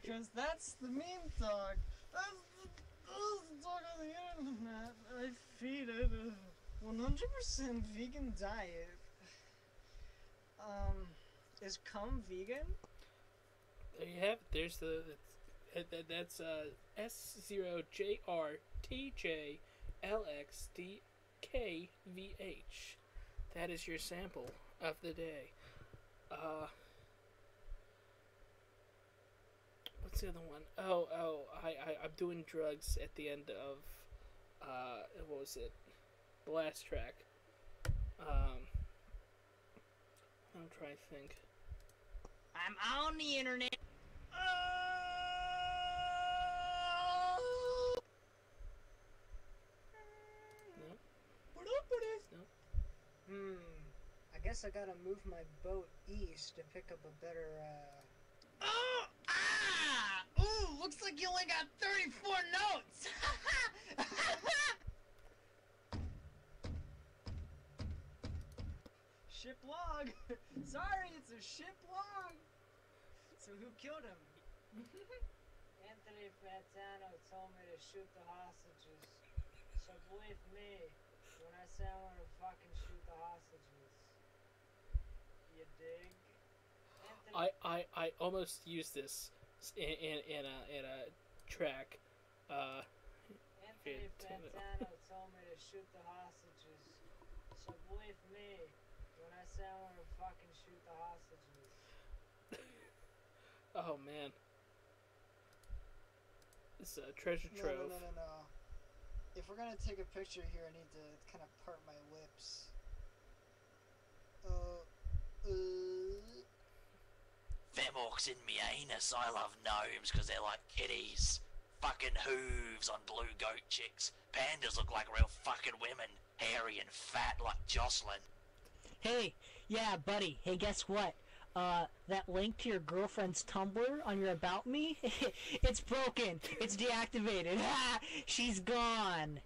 because that's the meme talk. That's the talk on the internet. I feed it a 100% vegan diet. Is cum vegan? There you have it. There's that's S0JRTJLXDKVH. That is your sample of the day. What's the other one? I'm doing drugs at the end of what was it? The last track. I'm trying to think. I'm on the internet. No. I guess I gotta move my boat east to pick up a better, Oh! Ah! Ooh, looks like you only got 34 notes! ship log! Sorry, it's a ship log! So who killed him? Anthony Fantano told me to shoot the hostages. So believe me when I say I want to fucking shoot the hostages. You dig? Anthony... I almost used this in a track. Anthony Fantano told me to shoot the hostages. So believe me when I say I want to fucking shoot the hostages. Oh man. It's a treasure trove. No. If we're gonna take a picture here, I need to kind of part my lips. Femorks in me anus. I love gnomes because they're like kitties. Fucking hooves on blue goat chicks. Pandas look like real fucking women. Hairy and fat like Jocelyn. Hey, yeah, buddy. Hey, guess what? That link to your girlfriend's Tumblr on your About Me? It's broken. It's deactivated. Ha! She's gone.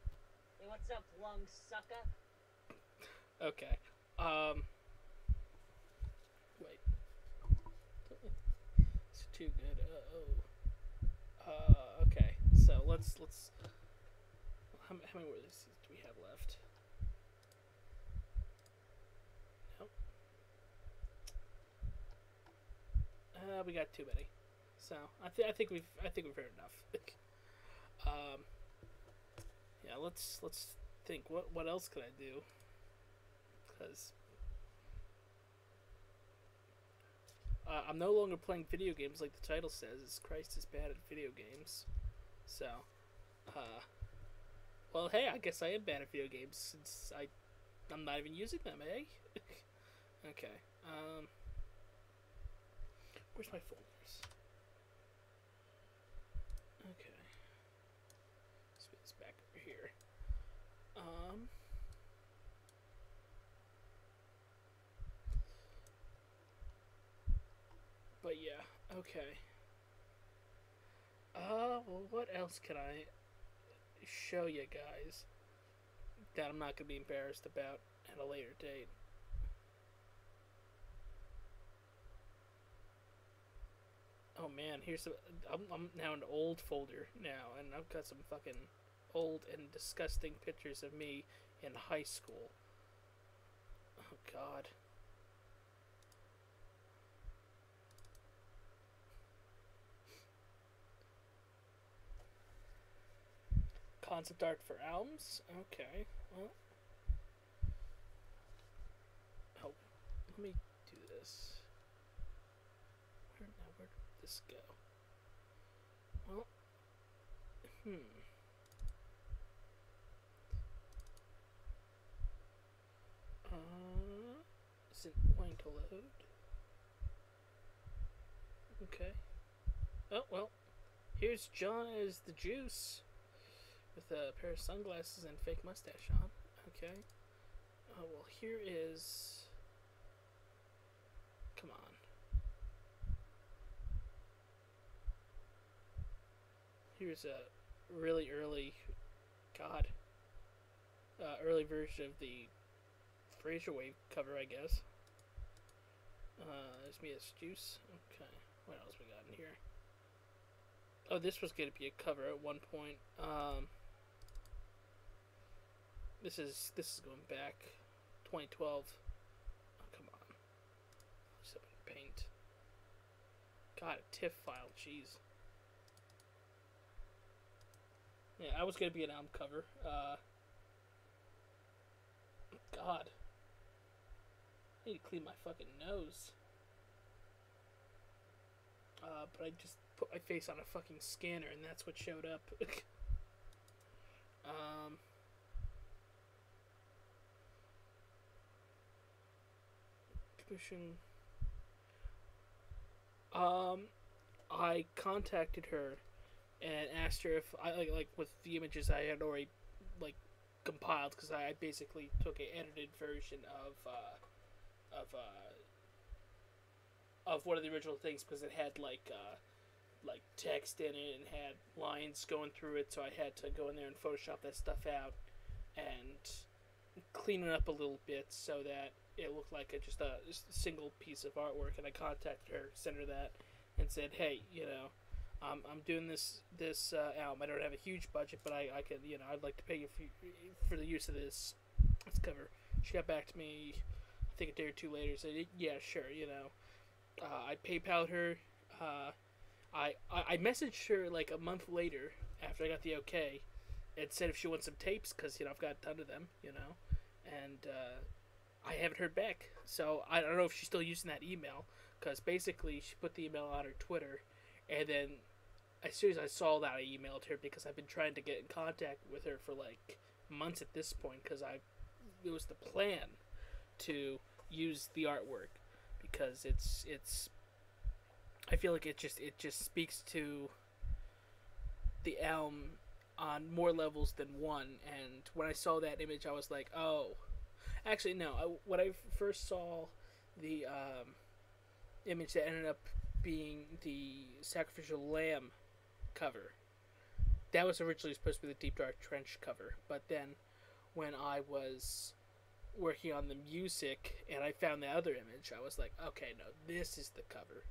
Hey, what's up, lung sucker? Okay. Wait. It's too good. Okay. So let's. How many words do we have left? Nope. We got too many. So I think we've heard enough. Yeah, let's think. What else could I do? Because I'm no longer playing video games like the title says. Christ is bad at video games. So, well, hey, I guess I am bad at video games since I'm not even using them, eh? Okay. Where's my folders? Okay. Let's put this back over here. But yeah, okay. Well, what else can I show you guys that I'm not gonna be embarrassed about at a later date? Oh man, I'm now an old folder now, and I've got some fucking old and disgusting pictures of me in high school. Oh god. Concept art for albums? Okay, well. Oh, let me do this. Where did this go? Well, isn't going to load. Okay. Oh, well, here's John as the Juice with a pair of sunglasses and fake mustache on. Okay. Oh, well, here is... Come on. Here's a really early... God. Early version of the Frasier Wave cover, I guess. There's me as Juice. Okay. What else we got in here? Oh, this was going to be a cover at one point. This is going back 2012. Oh, come on. Just up in paint. God, a TIFF file, jeez. Yeah, I was gonna be an album cover. God. I need to clean my fucking nose. But I just put my face on a fucking scanner and that's what showed up. Commission. I contacted her and asked her if I like with the images I had already like compiled, because I basically took an edited version of one of the original things, because it had like text in it and had lines going through it, so I had to go in there and Photoshop that stuff out and clean it up a little bit so that it looked like just a single piece of artwork. And I contacted her, sent her that, and said, hey, I'm doing this album. I don't have a huge budget, but I can, I'd like to pay you for the use of this cover. She got back to me, I think a day or two later, said, yeah, sure, I PayPal'd her. I messaged her like a month later after I got the okay, and said if she wants some tapes, because, I've got a ton of them, and I haven't heard back. So I don't know if she's still using that email, because basically she put the email on her Twitter, and then as soon as I saw that, I emailed her, because I've been trying to get in contact with her for like months at this point, because it was the plan to use the artwork, because it's I feel like it just speaks to the album on more levels than one. And when I saw that image, I was like, oh, actually no. When I first saw the image that ended up being the Sacrificial Lamb cover, that was originally supposed to be the Deep Dark Trench cover, but then when I was working on the music and I found the other image, I was like, okay, no, this is the cover.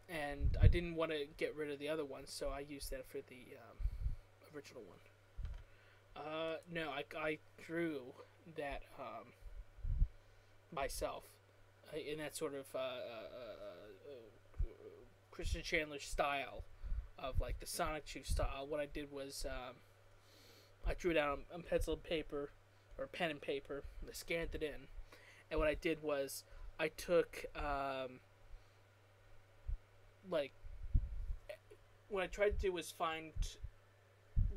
And I didn't want to get rid of the other one, so I used that for the original one. No, I drew that myself in that sort of Christian Chandler style of like the Sonic Shoe style. What I did was I drew it out on pencil and paper, or pen and paper. I scanned it in, and what I did was I took like what I tried to do was find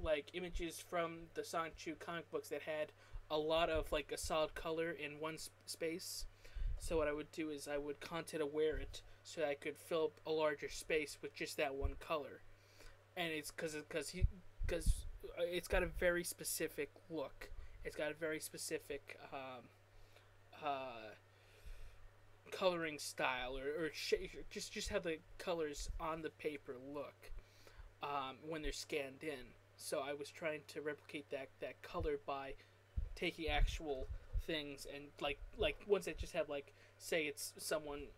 like images from the Sonic 2 comic books that had a lot of like a solid color in one space. So what I would do is I would content aware it so that I could fill up a larger space with just that one color. And it's because it's got a very specific look. It's got a very specific coloring style, or just how the colors on the paper look when they're scanned in. So I was trying to replicate that color by taking actual things and like ones that just have like, say it's someone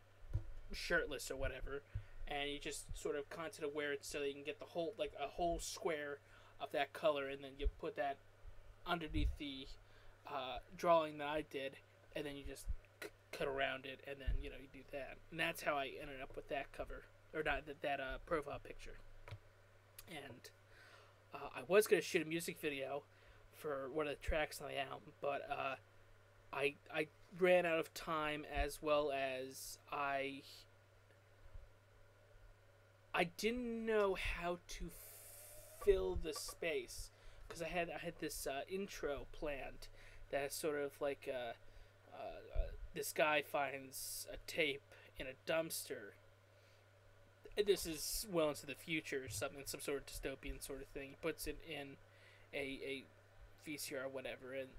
shirtless or whatever, and you just sort of content aware it so that you can get the whole, like a whole square of that color, and then you put that underneath the drawing that I did, and then you just cut around it, and then you do that, and that's how I ended up with that cover, or not that profile picture. And I was gonna shoot a music video for one of the tracks on the album, but I ran out of time, as well as I didn't know how to fill the space, because I had this intro planned that's sort of like this guy finds a tape in a dumpster. This is well into the future, some sort of dystopian sort of thing. He puts it in a VCR or whatever, and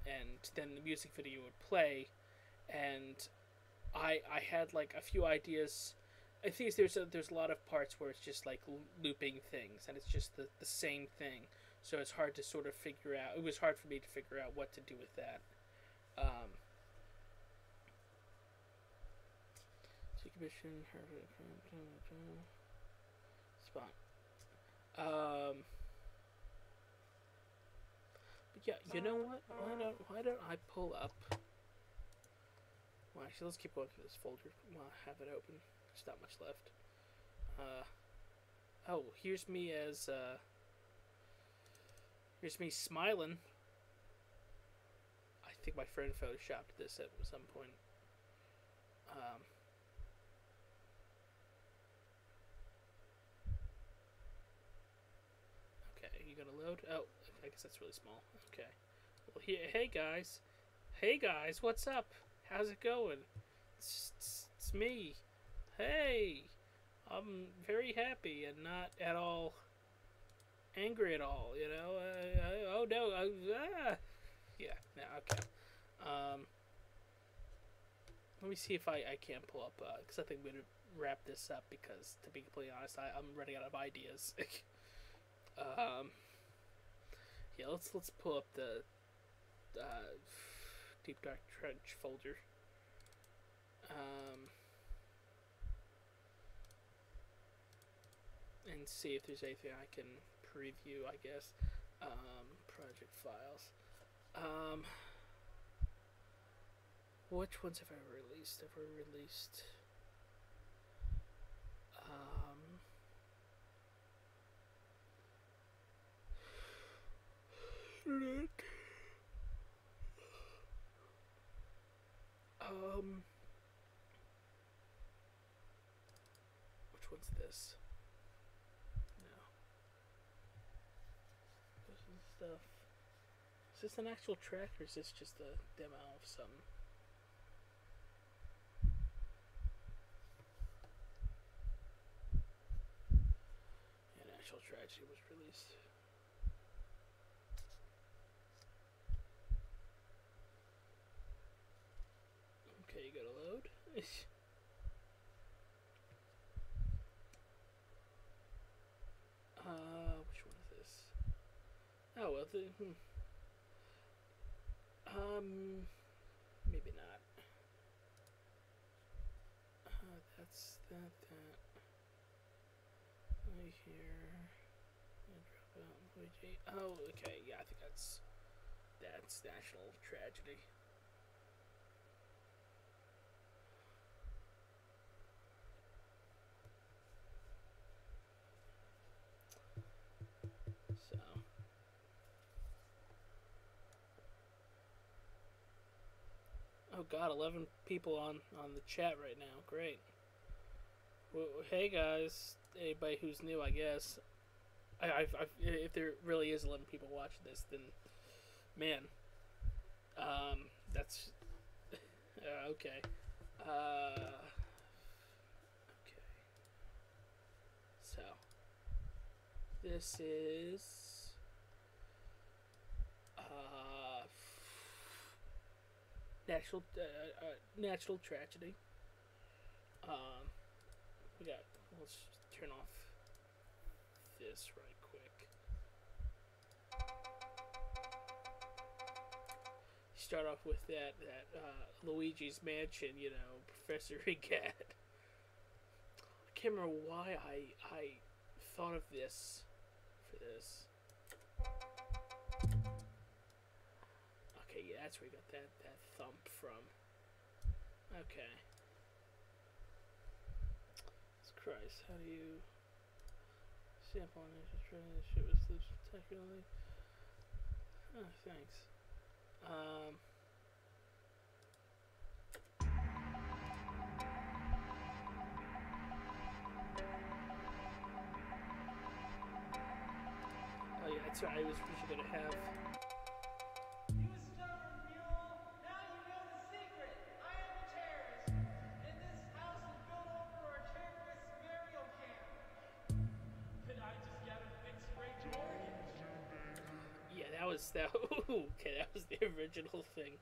then the music video would play, and I had like a few ideas. I think there's a lot of parts where it's just like looping things, and it's just the same thing, so it's hard to sort of figure out. It was hard for me to figure out what to do with that. Spot. But yeah, you know what? Why don't I pull up? Well, actually, let's keep going through this folder while I have it open. There's not much left. Oh, here's me as here's me smiling. I think my friend photoshopped this at some point. Okay, you gonna load? Oh, I guess that's really small. Okay. Well, hey guys, what's up? How's it going? It's me. Hey, I'm very happy and not at all angry at all. Oh no. Yeah. No. Okay. Let me see if I can pull up, because I think we're gonna wrap this up, because to be completely honest, I'm running out of ideas. Yeah, let's pull up the Deep Dark Trench folder. And see if there's anything I can preview, I guess. Project files. Which ones have I released? Which one's this? No. There's some stuff. Is this an actual track, or is this just a demo of some? An actual tragedy was released. Okay, you gotta load. Which one is this? Oh, well, maybe not. That's that. Right here. Drop out Luigi. Oh, okay, yeah, I think that's National Tragedy. So Oh God, 11 people on the chat right now. Great. Well, hey guys, anybody who's new, I guess. If there really is 11 people watching this, then man, that's okay. Okay. So this is natural tragedy. Let's turn off this right quick. Start off with that Luigi's Mansion, you know, Professor Cat. I can't remember why I thought of this for this. Okay, yeah, that's where you got that thump from. Okay. Christ, how do you sample on this? Try to show us this spectacularly. Oh, thanks. Oh yeah, that's right. I was originally gonna have. Okay, that was the original thing.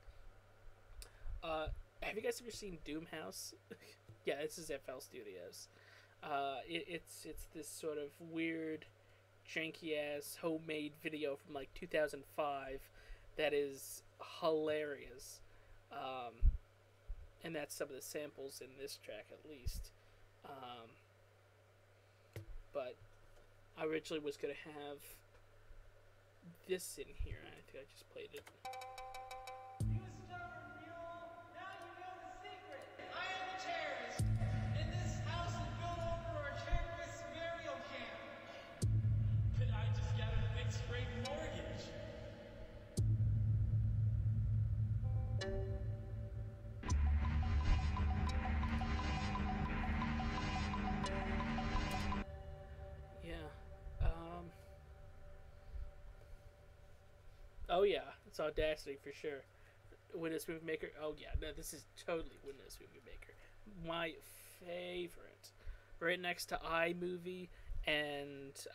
Have you guys ever seen Doomhouse? Yeah, this is FL Studios. It's this sort of weird, janky ass homemade video from like 2005 that is hilarious. And that's some of the samples in this track, at least. But I originally was gonna have this in here. I think I just played it. You stubborn mule! Now you know the secret! I am a terrorist! And this house is built over our terrorist burial camp! But I just got a fixed rate mortgage! Oh yeah, it's Audacity for sure. Windows Movie Maker. Oh yeah, no, this is totally Windows Movie Maker. My favorite, right next to iMovie and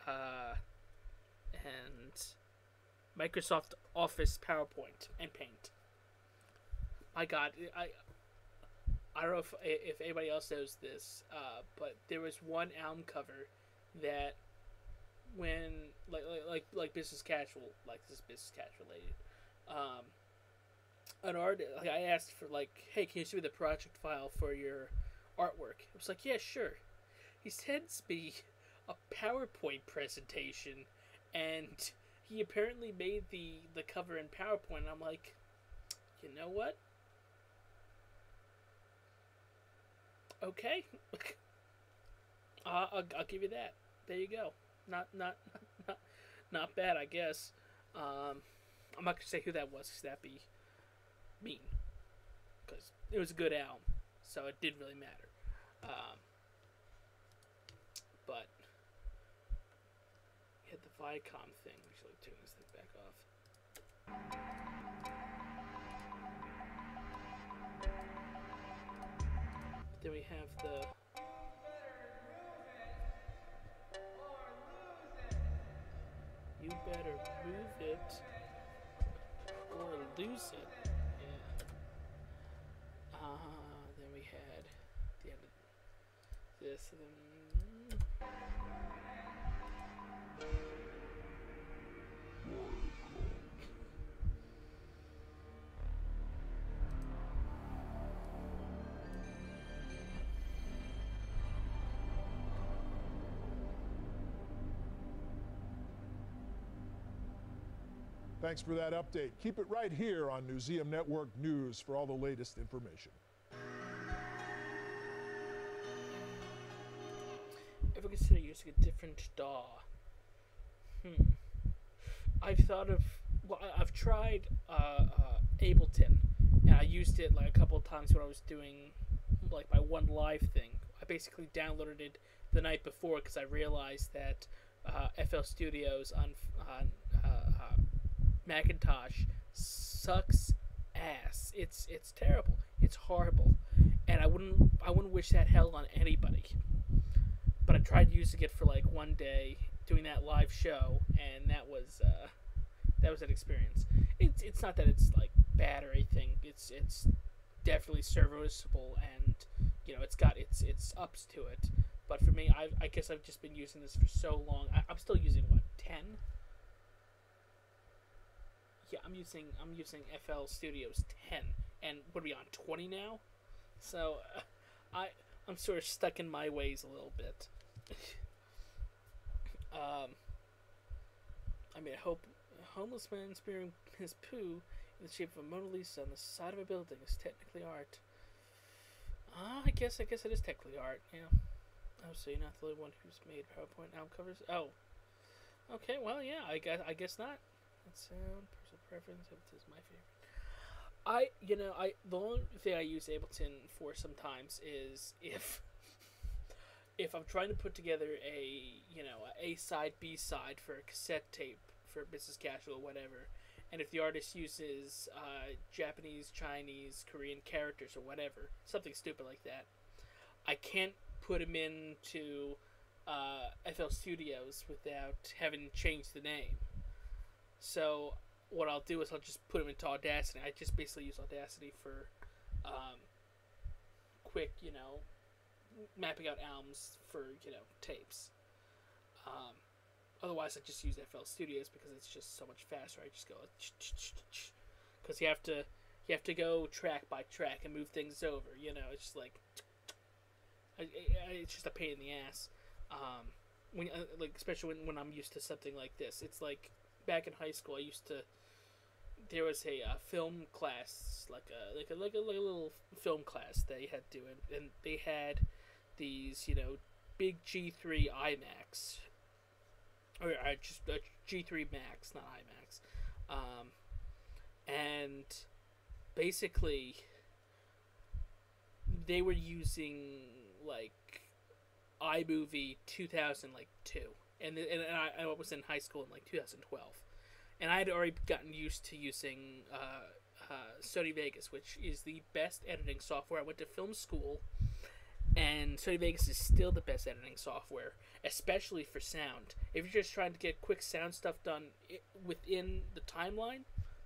Microsoft Office, PowerPoint, and Paint. My God, I don't know if anybody else knows this, but there was one album cover that, when like business casual, like this is business casual related, an artist, like I asked for like, hey, can you send me the project file for your artwork? I was like, yeah, sure. He sends me a PowerPoint presentation, and he apparently made the cover in PowerPoint. And I'm like, you know what? Okay, I'll give you that. There you go. Not bad, I guess. I'm not gonna say who that was, because that'd be mean. Because it was a good album, so it didn't really matter. But we had the Viacom thing. Actually, turn this thing back off. But then we have the. You better move it or lose it. Yeah. Then we had the end of this, and then. Thanks for that update. Keep it right here on Museum Network News for all the latest information. Ever consider using a different DAW? I've thought of, well, I've tried Ableton, and I used it like a couple of times when I was doing like my one live thing. I basically downloaded it the night before because I realized that FL Studios on Macintosh sucks ass. It's terrible. It's horrible, and I wouldn't wish that hell on anybody. But I tried using it for like one day, doing that live show, and that was an experience. It's not that it's like bad or anything. It's definitely serviceable, and you know it's got its ups to it. But for me, I guess I've just been using this for so long. I'm still using what, 10? Yeah, I'm using FL Studios 10, and what are we on, 20 now? So I'm sort of stuck in my ways a little bit. I mean, I hope a homeless man spearing his poo in the shape of a Mona Lisa on the side of a building is technically art. I guess it is technically art. Yeah. Oh, so you're not the only one who's made PowerPoint album covers? Oh. Okay, well, yeah, I guess not. That sound, personal preference, Ableton is my favorite. The only thing I use Ableton for sometimes is if I'm trying to put together a side, B side for a cassette tape for business casual or whatever, and if the artist uses Japanese, Chinese, Korean characters or whatever, something stupid like that, I can't put them into FL Studios without having changed the name. So what I'll do is I'll just put them into Audacity. I just basically use Audacity for quick, mapping out albums for, tapes. Otherwise, I just use FL Studios because it's just so much faster. I just go, because you have to go track by track and move things over. It's just like, it's just a pain in the ass. Especially when I'm used to something like this. It's like back in high school, there was a film class, like a little film class they had to do, and they had these big G3 iMacs, or just G3 Max, not iMacs, and basically they were using like iMovie 2002, and I was in high school in like 2012. And I had already gotten used to using Sony Vegas, which is the best editing software. I went to film school, and Sony Vegas is still the best editing software, especially for sound. If you're just trying to get quick sound stuff done within the timeline,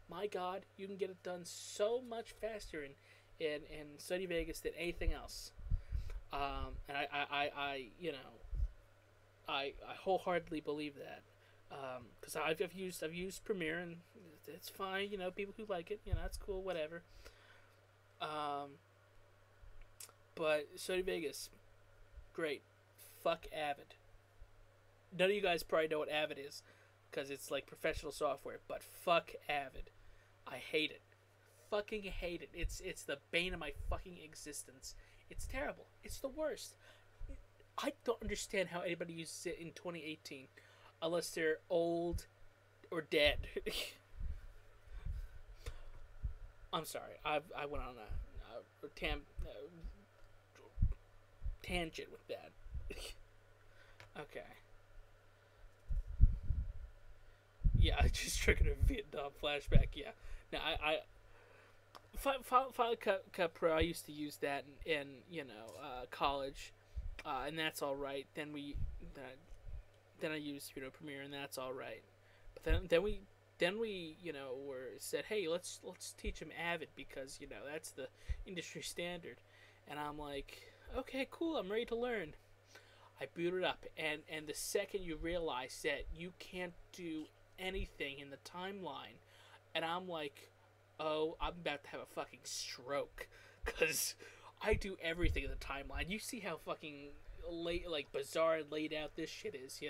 my God, you can get it done so much faster in Sony Vegas than anything else. And I wholeheartedly believe that. Because I've used Premiere, and it's fine. People who like it, it's cool, whatever. But Sony Vegas, great. Fuck Avid. None of you guys probably know what Avid is, because it's like professional software. But fuck Avid. I hate it. Fucking hate it. It's the bane of my fucking existence. It's terrible. It's the worst. I don't understand how anybody uses it in 2018. Unless they're old or dead. I'm sorry. I went on a tangent with that. Okay. Yeah, I just triggered a Vietnam flashback. Yeah. Now Final Cut Pro. I used to use that in college, and that's all right. Then I used Premiere, and that's all right. But then we were said, hey, let's teach them Avid because that's the industry standard. And I'm like, okay, cool, I'm ready to learn. I boot it up, and the second you realize that you can't do anything in the timeline, and I'm like, oh, I'm about to have a fucking stroke, because I do everything in the timeline. You see how fucking bizarre and laid out this shit is,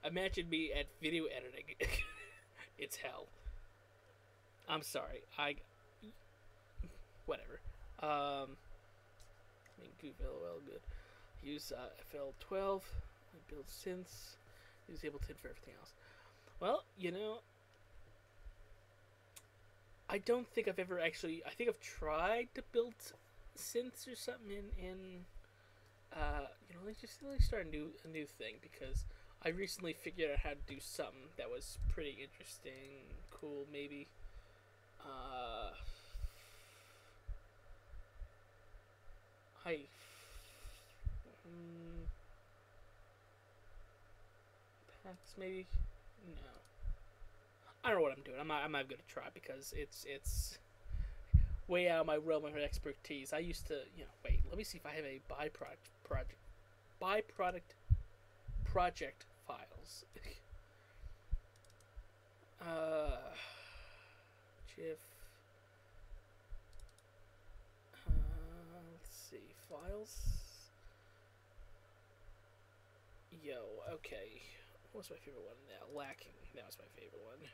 Imagine me at video editing. It's hell. I'm sorry. Whatever. Goof LOL good. Use FL12. Build synths. Use Ableton for everything else. Well, I don't think I've ever actually. I think I've tried to build synths or something in let's start a new thing, because I recently figured out how to do something that was pretty interesting, cool, maybe. Packs maybe? No. I don't know what I'm doing. I'm not gonna try, because it's way out of my realm of expertise. I used to, wait. Let me see if I have a byproduct project files. GIF. Let's see, files. Yo, okay. What's my favorite one now? Lacking. That was my favorite one.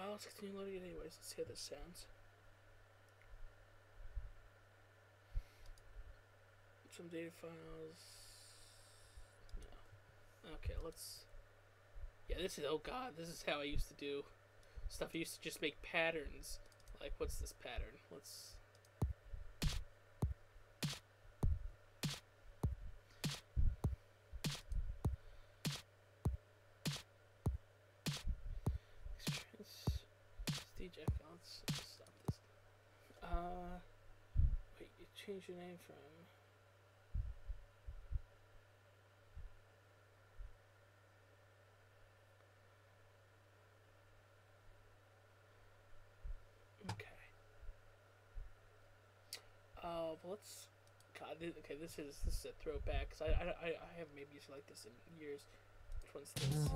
Let's continue loading it anyways. Let's see how this sounds. Some data files. No. Okay, let's. Yeah, this is. Oh god, this is how I used to do stuff. I used to just make patterns. Like, what's this pattern? Let's. Let's stop this. Wait, you changed your name from. Okay. Well, let's. God, okay, this is a throwback, because I haven't made music like this in years. Which one's this?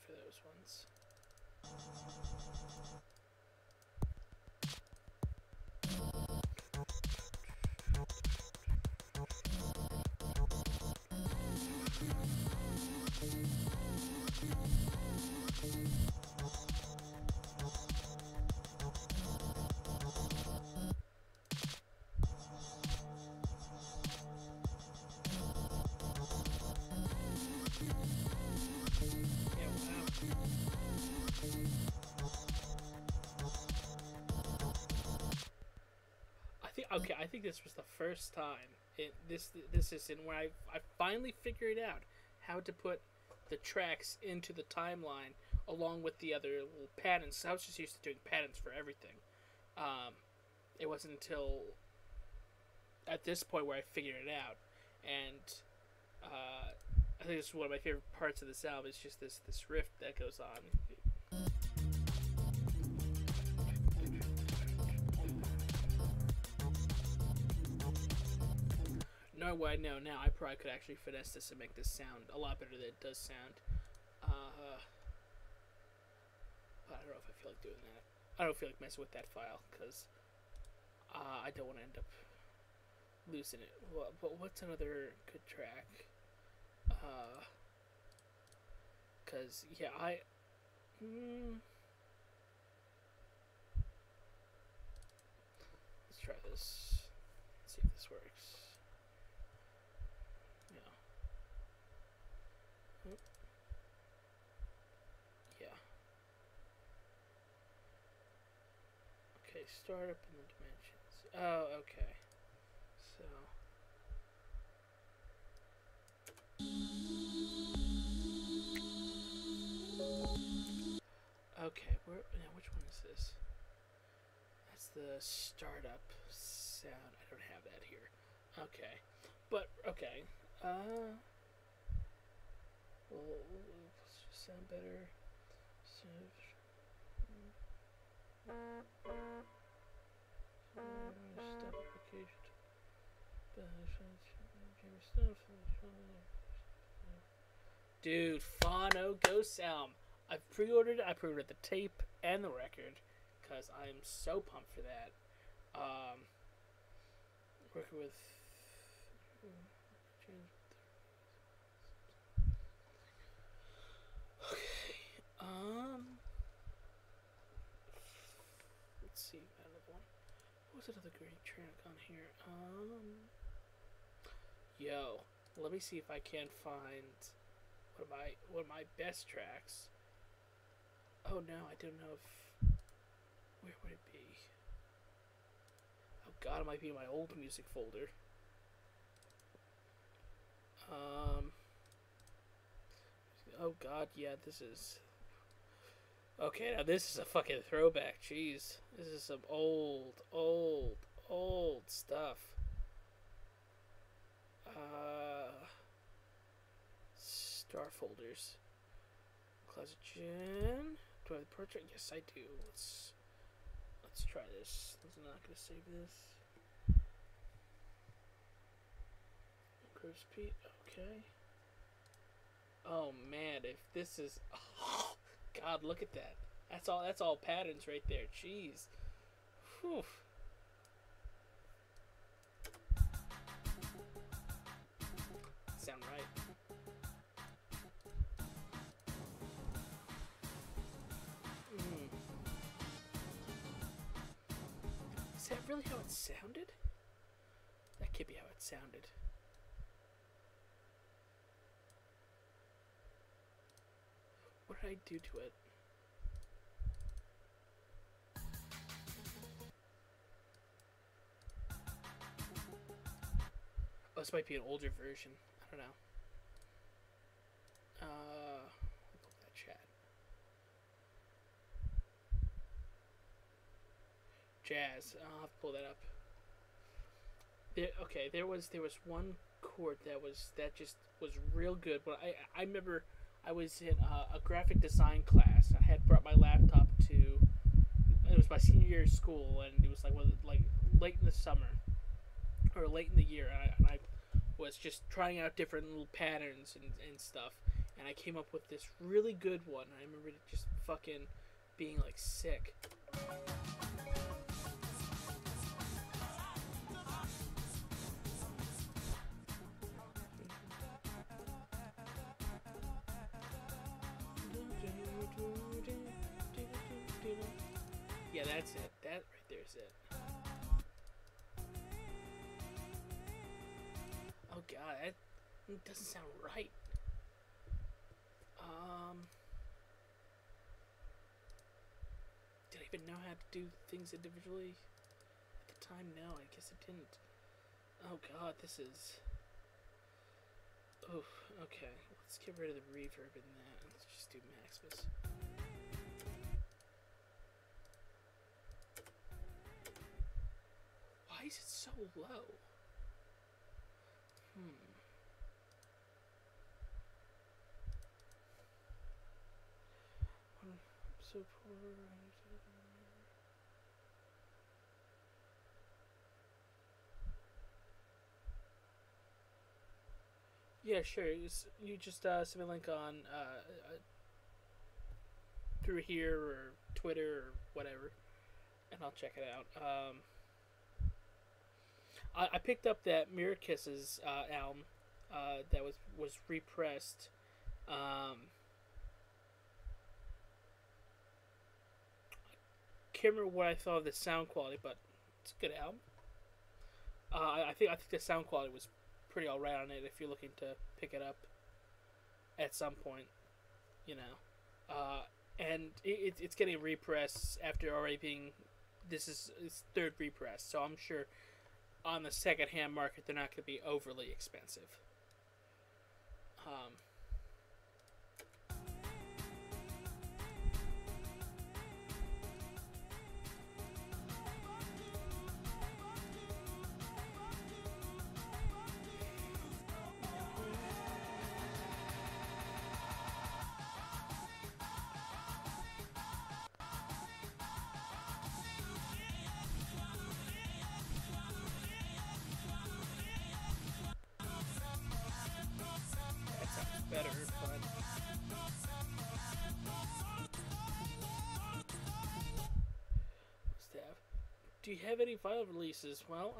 For those ones. Okay, I think this was the first time. This is in where I finally figured out how to put the tracks into the timeline along with the other little patterns. I was just used to doing patterns for everything. It wasn't until at this point where I figured it out, and I think this is one of my favorite parts of this album. Is just this riff that goes on. Knowing what I know now, I probably could actually finesse this and make this sound a lot better than it does sound. But I don't know if I feel like doing that. I don't feel like messing with that file, because I don't want to end up losing it. Well, but what's another good track? Because, yeah, let's try this. Let's see if this works. Yeah. Okay, start up in the dimensions. Oh, okay. So. Okay, now which one is this? That's the startup sound. I don't have that here. Okay. But, okay. Well, let's just sound better. So, Dude, Fano Ghost Elm. I've pre-ordered it. I pre-ordered the tape and the record because I'm so pumped for that. Working with. Okay. Let's see another one. What was another great track on here? Yo, let me see if I can find one of my best tracks. Oh no, I don't know if. Where would it be? Oh god, it might be in my old music folder. Oh god, yeah, this is. Okay, now this is a fucking throwback. Jeez, this is some old stuff. Star folders. Closet Gen. Do I have the portrait? Yes, I do. Let's try this. I'm not gonna save this. Gross Pete. Okay. Oh man, if this is. Oh, God, look at that. That's all patterns right there. Jeez. Whew. Sound right. Is that really how it sounded? That could be how it sounded. What did I do to it? Oh, this might be an older version. I don't know. Pull that chat. Jazz. I'll have to pull that up. Okay, there was one chord that just was real good. But I remember I was in a graphic design class. I had brought my laptop to. It was my senior year of school, and it was like late in the summer or late in the year, and I was just trying out different little patterns and stuff, and I came up with this really good one. I remember it just fucking being like sick. Yeah, that's it. That right there is it. Oh god, that doesn't sound right. Did I even know how to do things individually at the time? No, I guess I didn't. Oh god, this is. Oof. Okay, let's get rid of the reverb in that. Let's just do Maximus. Why is it so low? So poor. Yeah, sure. You just send me a link on through here or Twitter or whatever, and I'll check it out. I picked up that Mirror Kisses album that was repressed. Can't remember what I thought of the sound quality, but it's a good album. I think the sound quality was pretty alright on it if you're looking to pick it up at some point, you know. And it's getting repressed after already being. This is its third repress, so I'm sure on the second-hand market they're not going to be overly expensive. Do you have any vinyl releases? Well,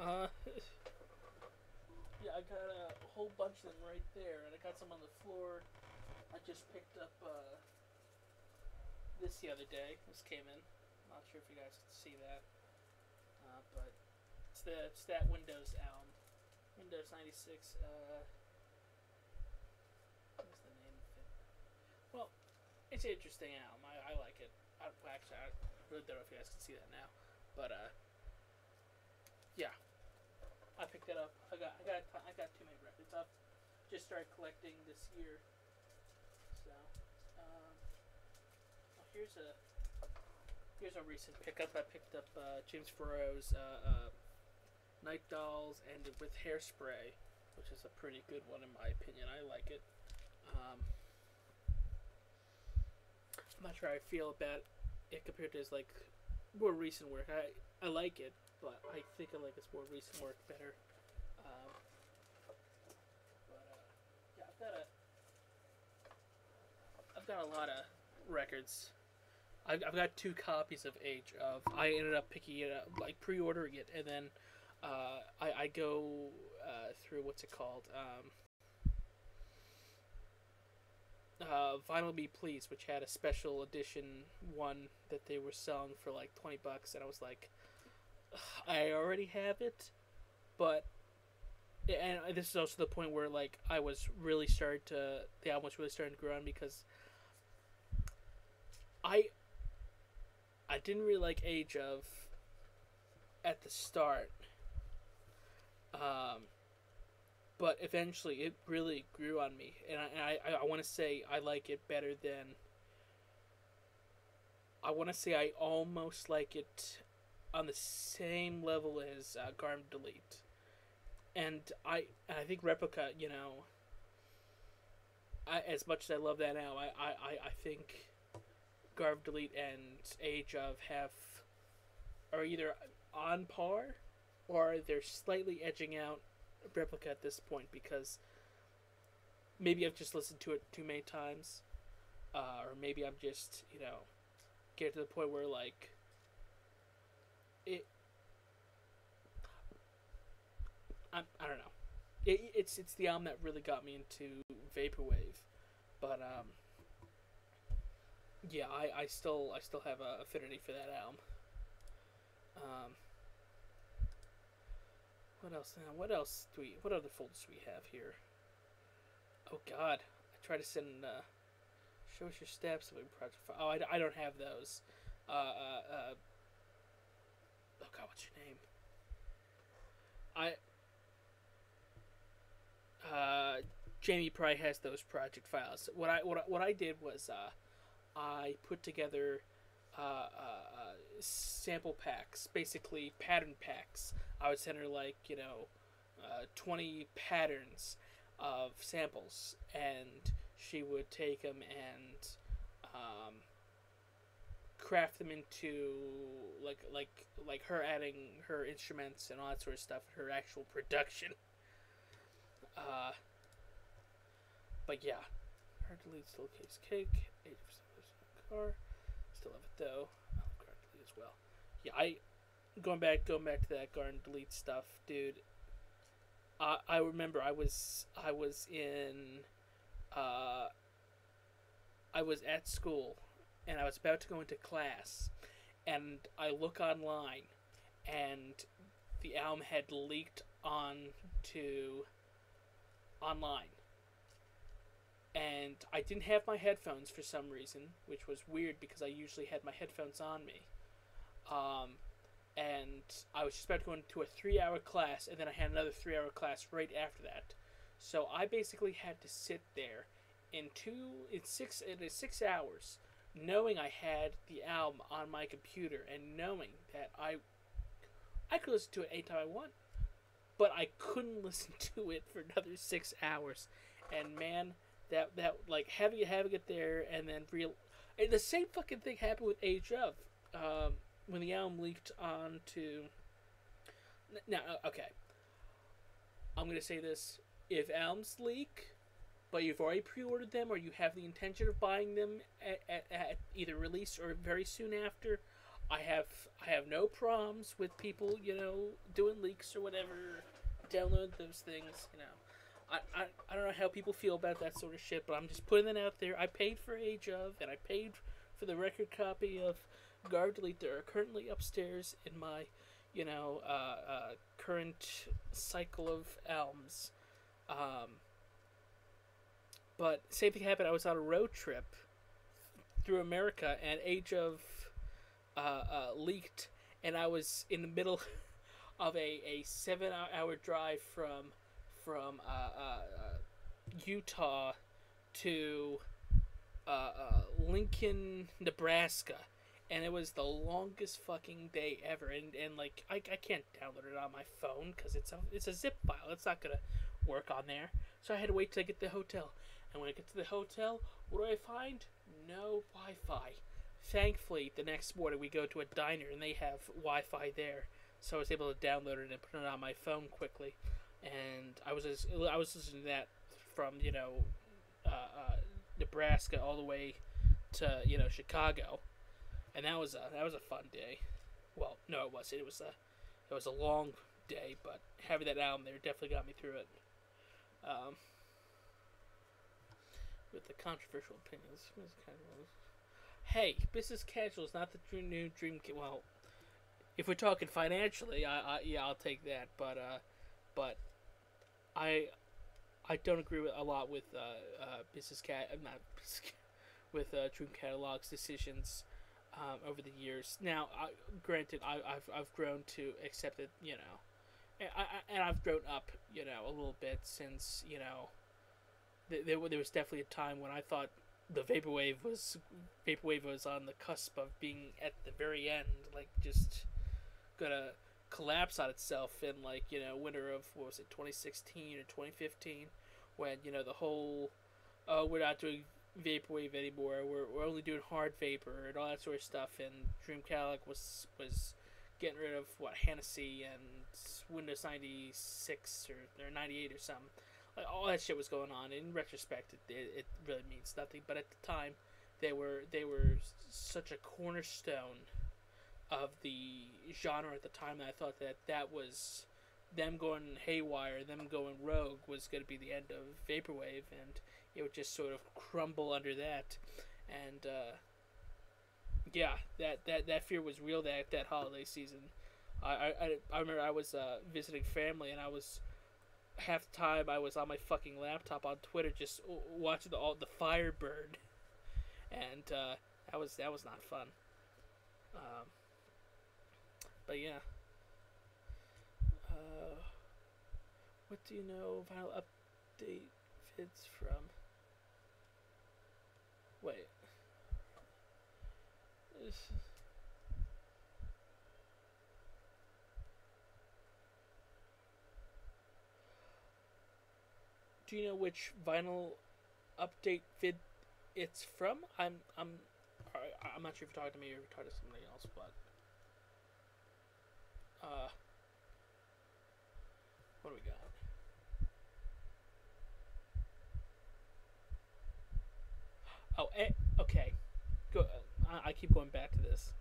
yeah, I got a whole bunch of them right there, and I got some on the floor. I just picked up this the other day. This came in. Not sure if you guys can see that, but it's that Windows album, Windows 96. What's the name of it? Well, it's an interesting album. I like it. Actually, I really don't know if you guys can see that now, but yeah, I picked it up. I got too many records. I've just started collecting this year. So, here's a recent pickup. I picked up James Farrow's Night Dolls and with Hairspray, which is a pretty good one in my opinion. I like it. I'm not sure how I feel about it compared to his like more recent work. I like it, but I think I like his more recent work better. Yeah, I've got a lot of records. I've got 2 copies of Age of. I ended up picking it up, like pre-ordering it, and then I go through what's it called, Vinyl Me Please, which had a special edition one that they were selling for like $20, and I was like, I already have it, but and this is also the point where like the album was really starting to grow on, because I didn't really like Age of at the start, but eventually it really grew on me, and I want to say I like it better than, I want to say I almost like it on the same level as Garm Delete, and I think Replica, you know, as much as I love that now, I think Garm Delete and Age of are either on par, or they're slightly edging out Replica at this point, because maybe I've just listened to it too many times, or maybe I'm just, you know, getting to the point where like I don't know. It's the album that really got me into vaporwave, but yeah, I still have a affinity for that album. What else what other folders do we have here? Oh God, I try to send show us your steps project file. Oh, I don't have those. Oh God, what's your name? Jamie probably has those project files. What I did was I put together sample packs, basically pattern packs. I would send her like 20 patterns of samples, and she would take them and craft them into like her adding her instruments and all that sort of stuff, her actual production. But yeah, Hard to Lead still case cake. 80% car. Still have it though. I love Garden Delete as well. Yeah, going back to that Garden Delete stuff, dude. I remember I was at school, and I was about to go into class, and I look online, and the album had leaked online, and I didn't have my headphones for some reason, which was weird because I usually had my headphones on me. And I was just about to go into a 3-hour class, and then I had another 3-hour class right after that. So I basically had to sit there in 6 hours, knowing I had the album on my computer, and knowing that I could listen to it anytime I want, but I couldn't listen to it for another 6 hours. And man, that like having it there, and then and the same fucking thing happened with Age of. When the album leaked onto... Now, okay. I'm going to say this. If albums leak, but you've already pre-ordered them, or you have the intention of buying them at either release or very soon after, I have no problems with people, doing leaks or whatever, download those things, I don't know how people feel about that sort of shit, but I'm just putting it out there. I paid for Age of, and I paid for the record copy of Guard Delete that are currently upstairs in my, current cycle of albums. But same thing happened. I was on a road trip through America, and Age of leaked, and I was in the middle of a 7-hour drive from Utah to Lincoln, Nebraska, and it was the longest fucking day ever. And like I can't download it on my phone because it's a zip file. It's not gonna work on there. So I had to wait till I get to the hotel. And when I get to the hotel, what do I find? No Wi-Fi. Thankfully, the next morning we go to a diner and they have Wi-Fi there, so I was able to download it and put it on my phone quickly. And I was listening to that from Nebraska all the way to Chicago, and that was a fun day. Well, no, it wasn't. It was a long day, but having that album there definitely got me through it. With the controversial opinions, hey, business casual is not the new dream. Well, if we're talking financially, I'll take that. But I don't agree with a lot with with Dream Catalog's decisions over the years. Now, granted, I've grown to accept it, and I've grown up, a little bit since, there was definitely a time when I thought the vaporwave was on the cusp of being at the very end, like just gonna collapse on itself in winter of 2016 or 2015, when the whole we're not doing vaporwave anymore, we're only doing hard vapor and all that sort of stuff, and Dream Catalog was getting rid of Hennessy and Windows 96 or 98 or something. Like, all that shit was going on. In retrospect, it really means nothing. But at the time, they were such a cornerstone of the genre at the time that I thought that was them going haywire, them going rogue was going to be the end of vaporwave, and it would just sort of crumble under that. And yeah, that fear was real that holiday season. I remember I was visiting family, and I was half the time I was on my fucking laptop on Twitter just watching the fire burn, and that was not fun. But yeah, what do you know vinyl update vids from? Wait. Do you know which vinyl update vid it's from? I'm not sure if you're talking to me or if you're talking to somebody else, but what do we got? Oh, okay. I keep going back to this.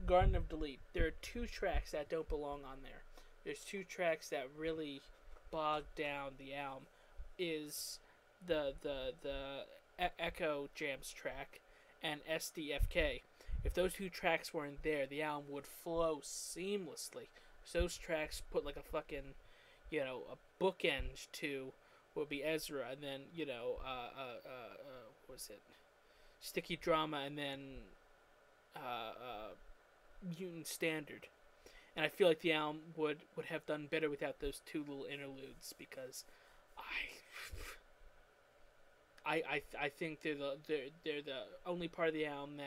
Garden of Delete. There are 2 tracks that don't belong on there. There's 2 tracks that really bog down the album. Is the Echo Jams track and SDFK. If those 2 tracks weren't there, the album would flow seamlessly. So those tracks put like a fucking, a bookend to what would be Ezra, and then what was it? Sticky Drama, and then Mutant Standard. And I feel like the album would have done better without those 2 little interludes, because I think they're the only part of the album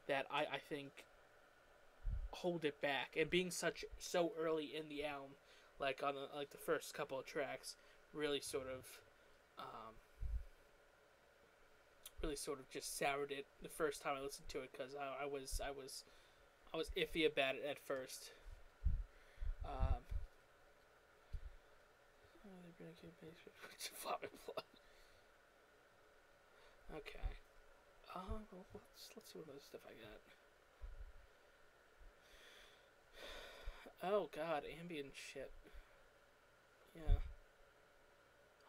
that I think hold it back. And being so early in the album, like on the first couple of tracks, really sort of just soured it the first time I listened to it, because I was iffy about it at first. Okay. Let's see what other stuff I got. Oh god, ambient shit. Yeah.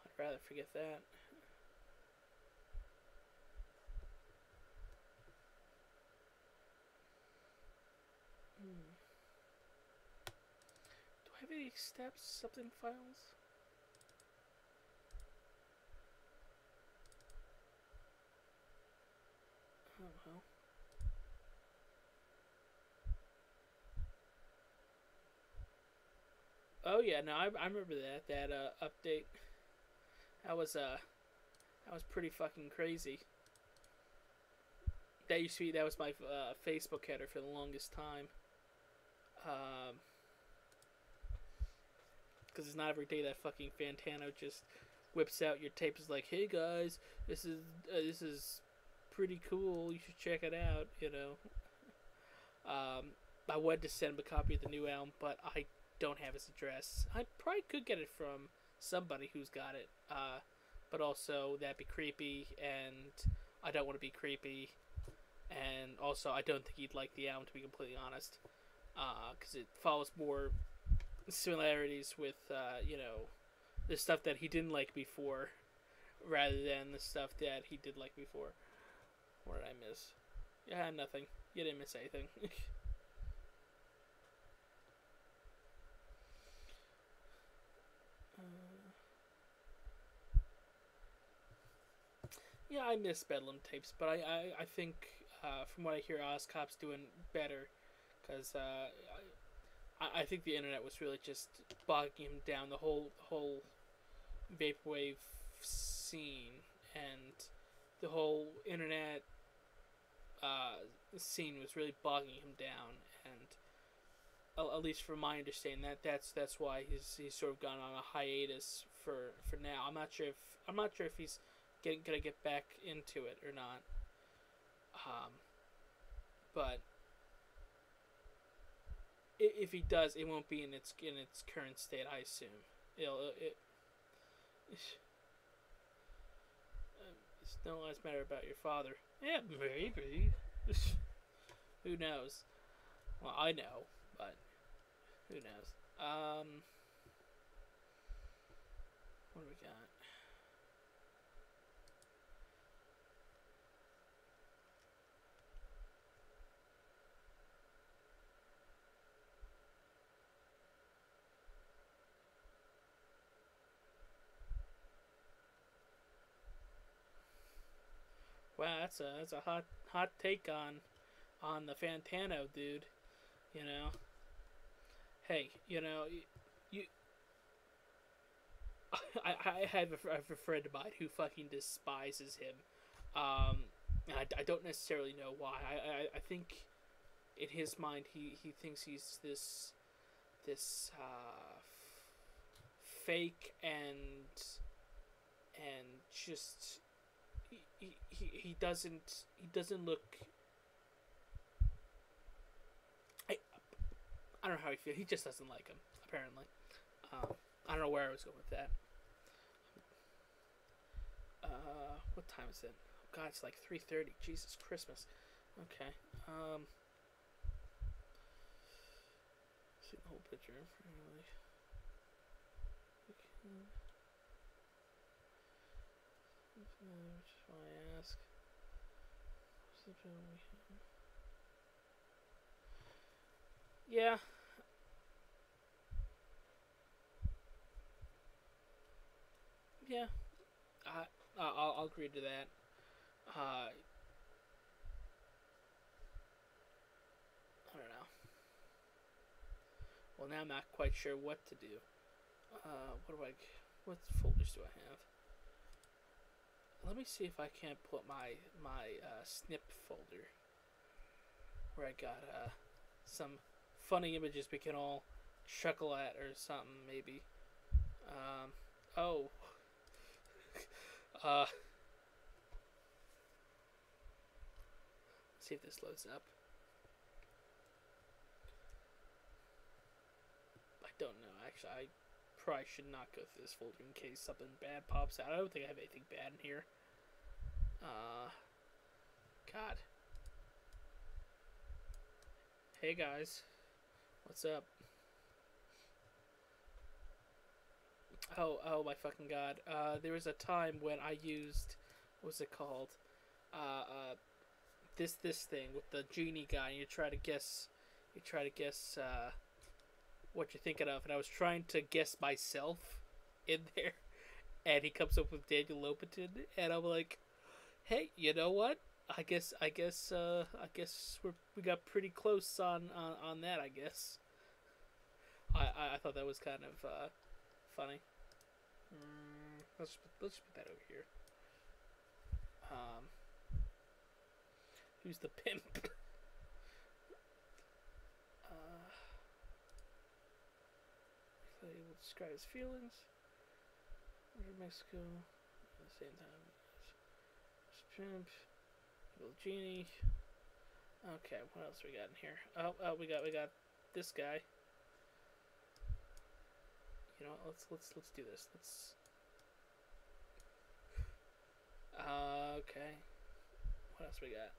I'd rather forget that. Do I have any steps, something files? Oh well. Oh yeah, no, I remember that update. That was pretty fucking crazy. That was my Facebook header for the longest time. Because it's not every day that fucking Fantano just whips out your tape. Is like, hey guys, this is pretty cool. You should check it out. You know. I wanted to send him a copy of the new album, but I don't have his address. I probably could get it from somebody who's got it. But also that'd be creepy, and I don't want to be creepy. And also, I don't think he'd like the album, to be completely honest, because it follows more similarities with, you know, the stuff that he didn't like before, rather than the stuff that he did like before. What did I miss? Yeah, nothing. You didn't miss anything. Yeah, I miss Bedlam tapes, but I think, from what I hear, Ozcop's doing better, because I think the internet was really just bogging him down, the whole vaporwave scene, and the whole internet scene was really bogging him down, and at least from my understanding, that's why he's sort of gone on a hiatus for now. I'm not sure if he's gonna get back into it or not. But if he does, it won't be in its current state, I assume. It's no less matter about your father. Yeah, maybe. Who knows? Well, I know, but who knows? What do we got? Wow, that's a hot take on the Fantano dude, you know. Hey, you know, you I have a friend of mine who fucking despises him. And I don't necessarily know why. I think in his mind he thinks he's this fake and just he doesn't look. I don't know how he feels. He just doesn't like him, apparently. I don't know where I was going with that. What time is it? Oh God, it's like 3:30. Jesus Christmas. Okay. See the whole picture. Really. Okay. Which is why I ask. Yeah. Yeah. I'll agree to that. I don't know. Well, now I'm not quite sure what to do. What folders do I have? Let me see if I can't put my snip folder where I got some funny images we can all chuckle at or something, maybe. Oh. See if this loads up. I don't know. Actually, I probably should not go through this folder in case something bad pops out. I don't think I have anything bad in here. God. Hey guys. What's up? Oh my fucking god. There was a time when I used, what's it called? This thing with the genie guy, and you try to guess what you're thinking of, and I was trying to guess myself in there, and he comes up with Daniel Lopatin, and I'm like, hey, you know what? I guess we got pretty close on that. I guess. I thought that was kind of funny. Let's put that over here. Who's the pimp? He will describe his feelings. Where's Mexico? At the same time, pimp, little genie. Okay, what else we got in here? Oh, we got this guy. You know, let's do this. Okay. What else we got?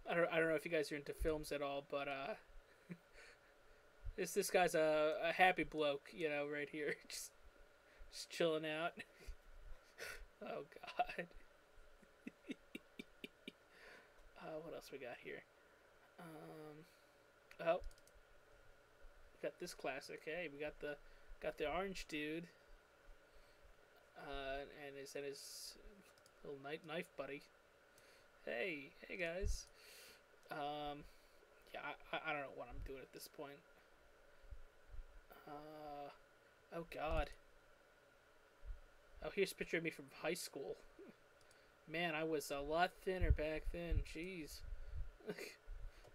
I don't know if you guys are into films at all, but this guy's a happy bloke, you know, right here, just chilling out. Oh god. What else we got here? Oh, we got this classic. Hey, we got the orange dude, and his little knife buddy. Hey guys. Yeah, I don't know what I'm doing at this point. Oh god. Oh, here's a picture of me from high school. Man, I was a lot thinner back then. Jeez.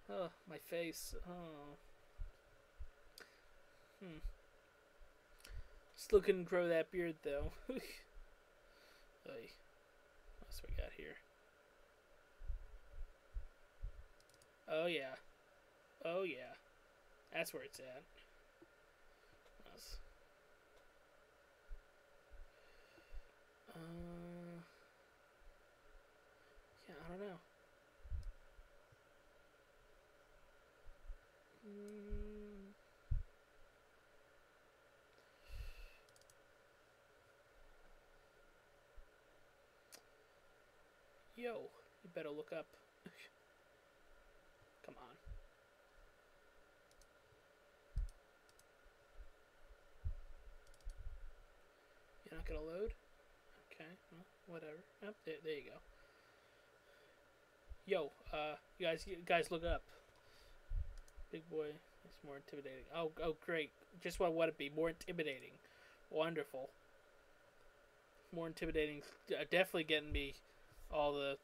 Oh, my face. Oh. Still couldn't grow that beard though. Oy. What else we got here? Oh yeah. Oh yeah. That's where it's at. Yeah, I don't know. Yo, you better look up. Come on. You're not gonna load? Okay, well, whatever. Oh, there you go. Yo, you guys look up. Big boy is more intimidating. Oh, great. Just what would it be? More intimidating. Wonderful. More intimidating. Definitely getting me all the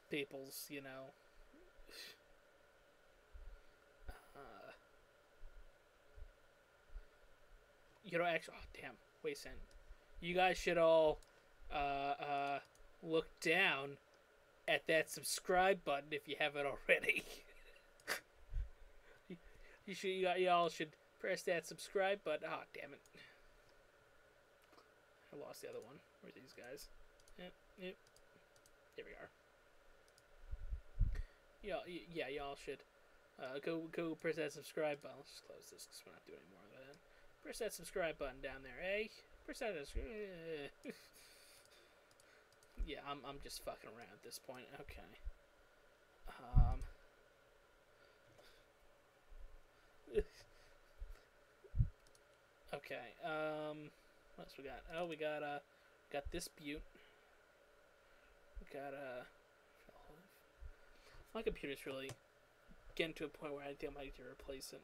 people's, you know. You know, actually, oh, damn. Wait a second. You guys should all look down at that subscribe button if you haven't already. Y'all should press that subscribe button. Ah, oh, damn it. I lost the other one. Where are these guys? Yep. There we are. Yeah, y'all should go press that subscribe button. Let's just close this because we're not doing any more of that. Press that subscribe button down there, eh? Press that subscribe. Yeah, I'm just fucking around at this point. Okay. Okay. What else we got? Oh, we got this butte. We got my computer's really getting to a point where I think I might need to replace it.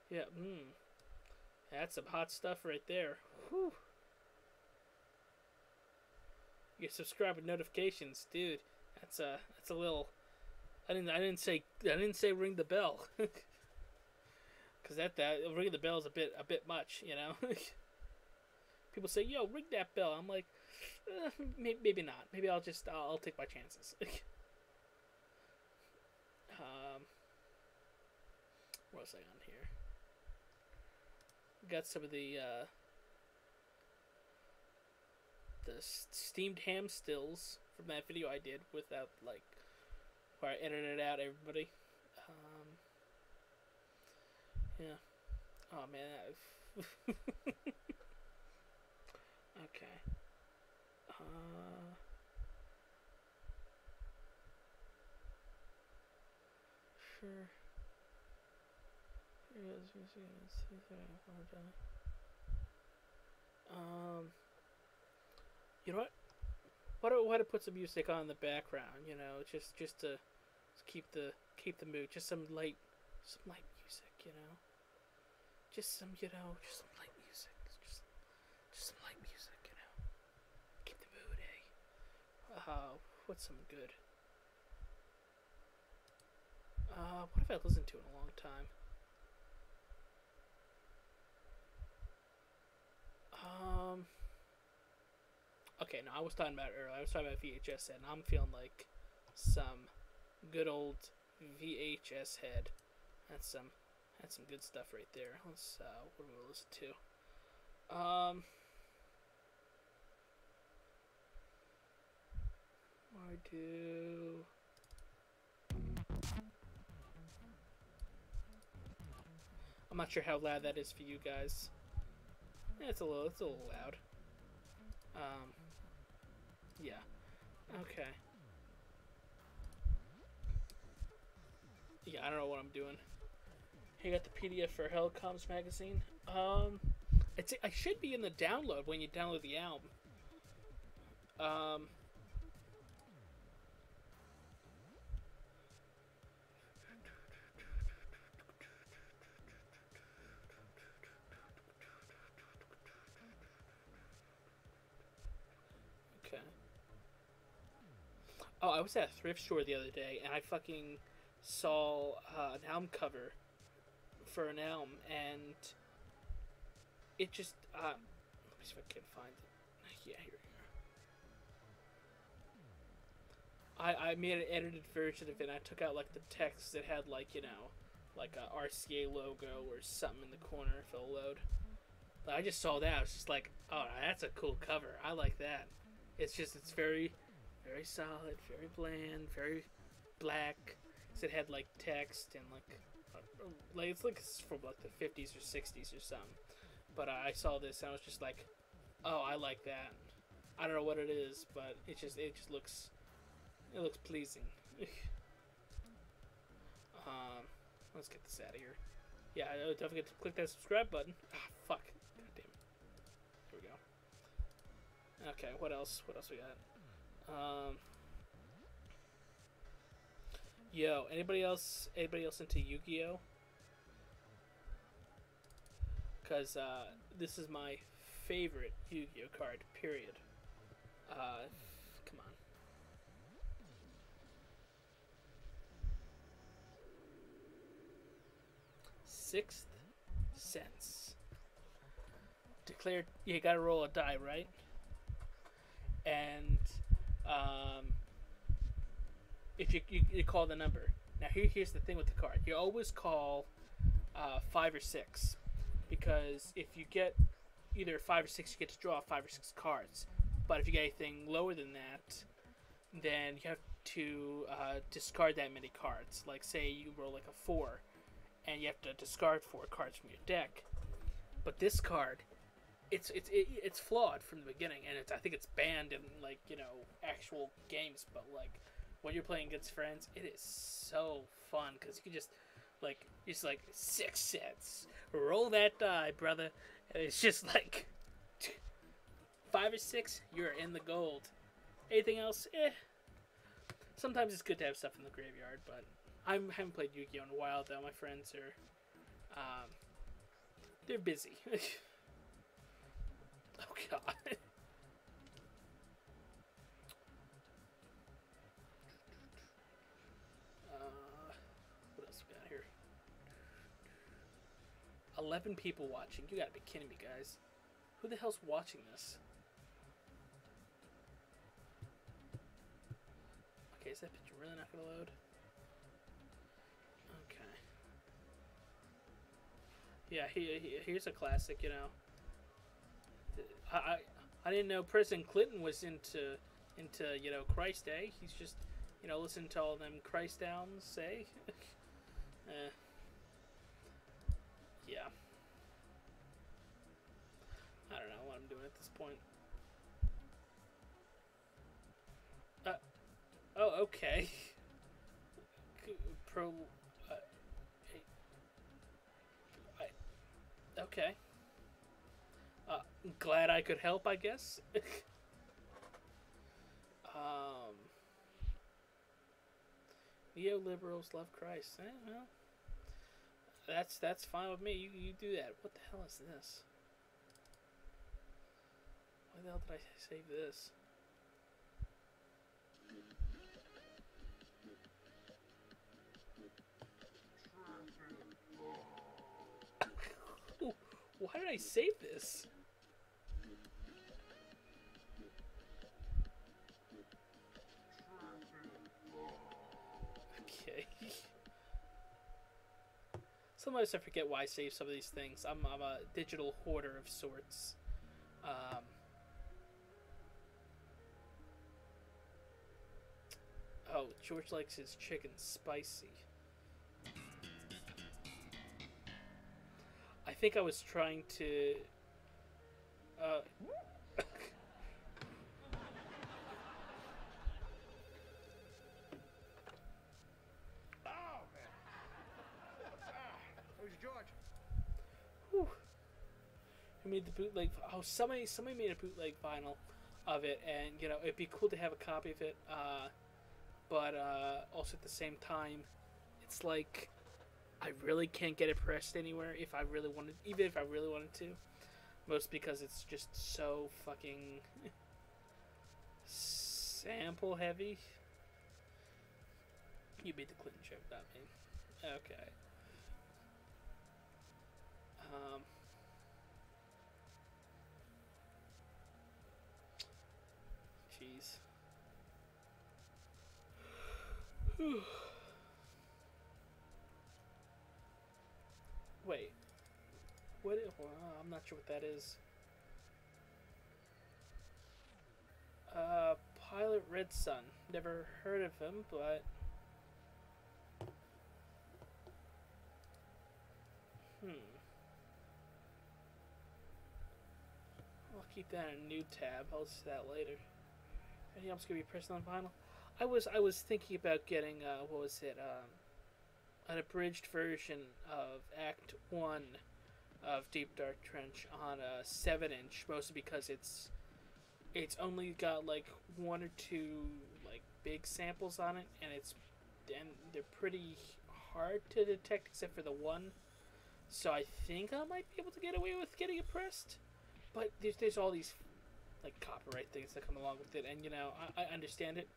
Yeah. That's some hot stuff right there. Whew. You subscribe with notifications, dude. That's a little. I didn't say ring the bell, because that ringing the bell is a bit much, you know. People say, "Yo, ring that bell." I'm like, maybe not. Maybe I'll take my chances. What else I on here? Got some of the the steamed ham stills from that video I did without, like, where I edited out everybody. Yeah. Oh, man. Okay. Sure. You know what? Why to put some music on in the background? You know, just to keep the mood. Just some light music. You know, just some light music. Just some light music. You know, keep the mood, what's some good? What have I listened to in a long time? Okay, no, I was talking about earlier. I was talking about VHS head, and I'm feeling like some good old VHS head. That's some good stuff right there. Let's what do we listen to? I do. I'm not sure how loud that is for you guys. Yeah, it's a little loud. Yeah. Okay. Yeah, I don't know what I'm doing. Hey, got the PDF for Hellcoms magazine. I should be in the download when you download the album. Okay. Oh, I was at a thrift store the other day, and I fucking saw an album cover for an album, and it just let me see if I can find it. Yeah, here we go. I made an edited version of it, and I took out like the text that had like, you know, like a RCA logo or something in the corner if it'll load. But I just saw that. I was just like, oh, that's a cool cover. I like that. It's very, very solid, very bland, very black. So it had like text and like it's like from like the 50s or 60s or something. But I saw this and I was just like, oh, I like that. I don't know what it is, but it just looks pleasing. Let's get this out of here. Yeah, don't forget to click that subscribe button. Ah, fuck. God damn it. There we go. Okay, what else? What else we got? Yo, anybody else into Yu-Gi-Oh? Because this is my favorite Yu-Gi-Oh card, period. Come on. Sixth Sense. Declared, you gotta roll a die, right? And if you call the number. Now here's the thing with the card. You always call 5 or 6, because if you get either 5 or 6, you get to draw 5 or 6 cards. But if you get anything lower than that, then you have to discard that many cards. Like say you roll like a 4, and you have to discard 4 cards from your deck. But this card, it's flawed from the beginning, and I think it's banned in like, you know, actual games. But like when you're playing against friends, it is so fun because you can just like 6 cents, roll that die, brother, and it's just like 5 or 6, you're in the gold. Anything else, Sometimes it's good to have stuff in the graveyard, but I haven't played Yu-Gi-Oh in a while though. My friends are they're busy. Oh god. What else we got here? 11 people watching. You gotta be kidding me, guys. Who the hell's watching this? Okay, is that picture really not gonna load? Okay. Yeah, here's a classic, you know. I didn't know President Clinton was into you know, Christ, eh? He's just, you know, listening to all them Christ downs, eh? Yeah. I don't know what I'm doing at this point. Oh, okay. Okay. Glad I could help, I guess. Neoliberals love Christ. Well, that's fine with me. You do that. What the hell is this? Why the hell did I save this? Why did I save this? Okay. Sometimes I forget why I save some of these things. I'm a digital hoarder of sorts. Oh, George likes his chicken spicy. I think I was trying to... oh, man. Who's George? Whew. Who made the bootleg? Oh, somebody made a bootleg vinyl of it, and you know it'd be cool to have a copy of it. But also at the same time, it's like I really can't get it pressed anywhere if I really wanted, even if I really wanted to. Most because it's just so fucking sample heavy. You made the Clinton joke, not me. Okay. Jeez. Wait. What? Well, I'm not sure what that is. Pilot Red Sun. Never heard of him, but... I'll keep that in a new tab. I'll see that later. Anything else gonna be pressed on vinyl? I was thinking about getting what was it? An abridged version of Act 1 of Deep Dark Trench on a 7-inch, mostly because it's only got like 1 or 2 like big samples on it, and they're pretty hard to detect except for the one. So I think I might be able to get away with getting it pressed, but there's all these like copyright things that come along with it, and you know I understand it,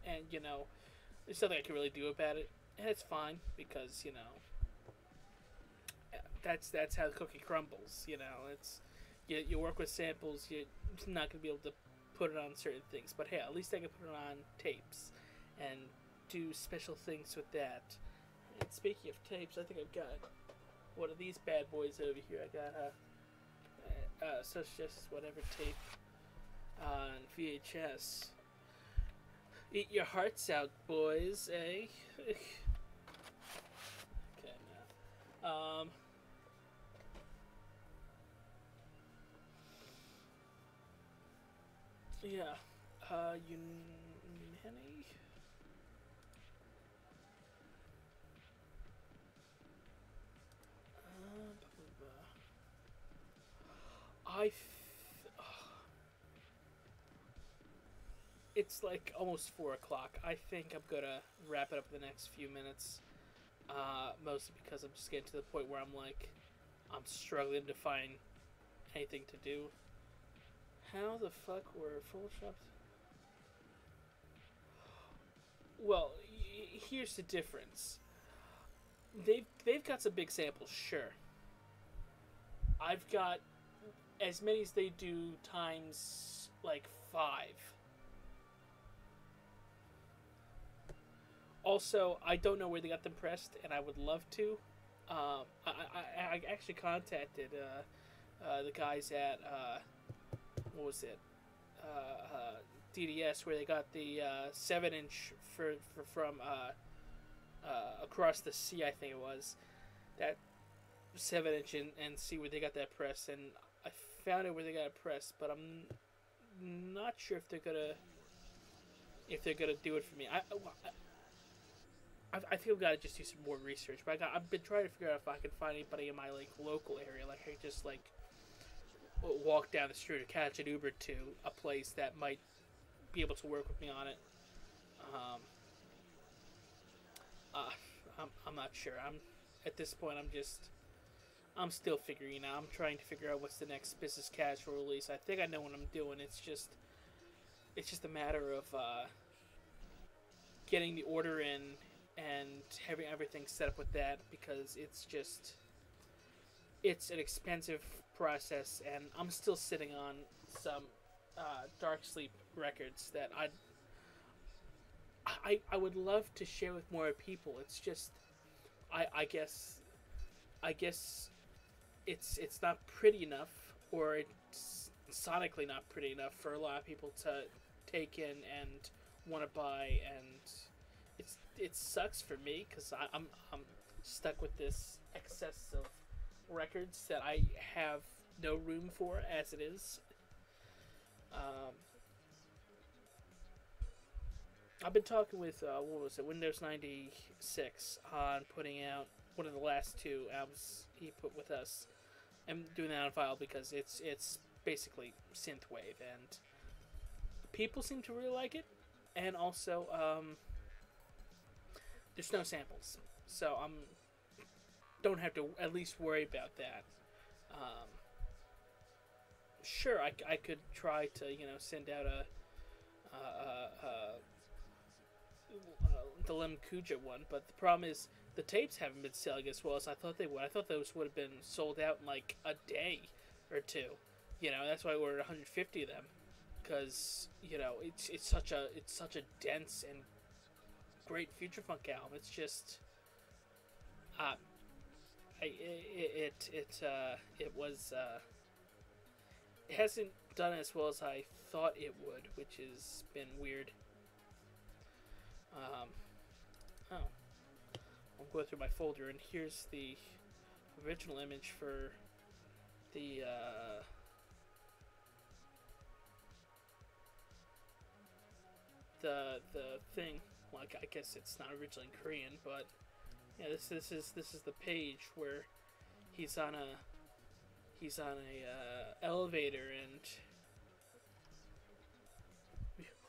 and you know there's nothing I can really do about it, and it's fine because you know that's how the cookie crumbles. You know, it's you work with samples, you're not gonna be able to put it on certain things, but hey, at least I can put it on tapes and do special things with that. And speaking of tapes, I think I've got one of these bad boys over here. I got such just whatever tape on VHS. Eat your hearts out, boys, eh? Okay, now. Yeah. Henny? It's like almost 4 o'clock. I think I'm gonna wrap it up in the next few minutes. Mostly because I'm just getting to the point where I'm like, I'm struggling to find anything to do. How the fuck were full shops? Well, here's the difference. They've got some big samples, sure. I've got as many as they do times like 5. Also, I don't know where they got them pressed, and I would love to. I actually contacted the guys at what was it? DDS, where they got the 7-inch from Across the Sea, I think it was. That 7-inch and see where they got that press, and I found it where they got it pressed, but I'm not sure if they're gonna do it for me. I feel I gotta just do some more research, but I've been trying to figure out if I can find anybody in my like local area, like I just like walk down the street or catch an Uber to a place that might be able to work with me on it. I'm not sure. At this point, I'm still figuring out. I'm trying to figure out what's the next business casual release. I think I know what I'm doing. It's just a matter of getting the order in and having everything set up with that, because it's an expensive process, and I'm still sitting on some Dark Sleep records that I would love to share with more people. It's just I guess it's not pretty enough, or it's sonically not pretty enough for a lot of people to take in and want to buy, and it sucks for me because I'm stuck with this excess of records that I have no room for as it is. I've been talking with Windows 96 on putting out one of the last 2 albums he put with us. I'm doing that on file because it's basically synthwave, and people seem to really like it. And also, there's no samples, so don't have to at least worry about that. Sure, I could try to send out the Lem Kuja one, but the problem is the tapes haven't been selling as well as I thought they would. I thought those would have been sold out in like a day or two. That's why I ordered 150 of them, because it's such a dense and great future funk album. It's just it hasn't done as well as I thought it would, which has been weird. I'm going through my folder, and here's the original image for the thing. Like, I guess it's not originally in Korean, but yeah, this is the page where he's on a elevator, and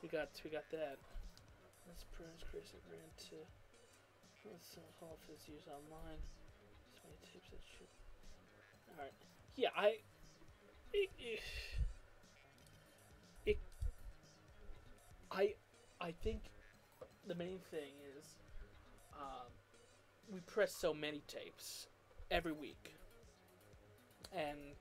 we got that. Let's pronounce Chris Grant to all of his use online. So many tips that should. All right. Yeah, I think the main thing is we press so many tapes every week, and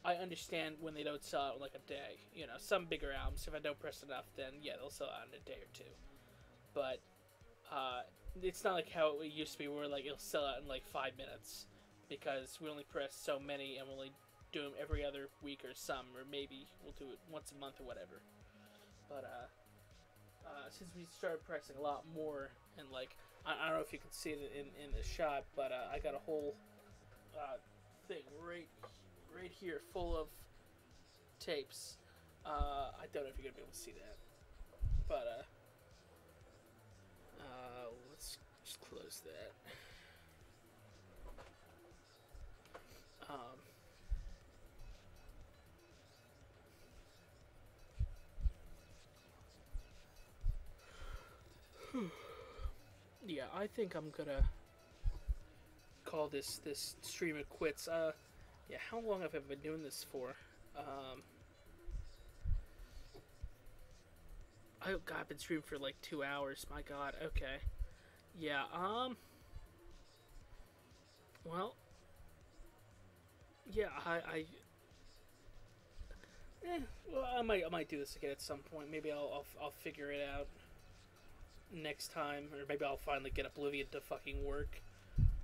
I understand when they don't sell out in like a day. Some bigger albums, if I don't press enough, then yeah, they'll sell out in a day or two. But it's not like how it used to be, where like it'll sell out in like 5 minutes, because we only press so many, and we'll only do them every other week or or maybe we'll do it once a month or whatever. But since we started pressing a lot more, and like I don't know if you can see it in the shot, but I got a whole thing right here full of tapes. I don't know if you're gonna be able to see that, but let's just close that. Yeah, I think I'm gonna call this stream of quits. Yeah, how long have I been doing this for? Oh god, I've been streaming for like 2 hours. My god. Okay. Yeah. Well. Yeah. Well, I might do this again at some point. Maybe I'll figure it out next time, or maybe I'll finally get Oblivion to fucking work,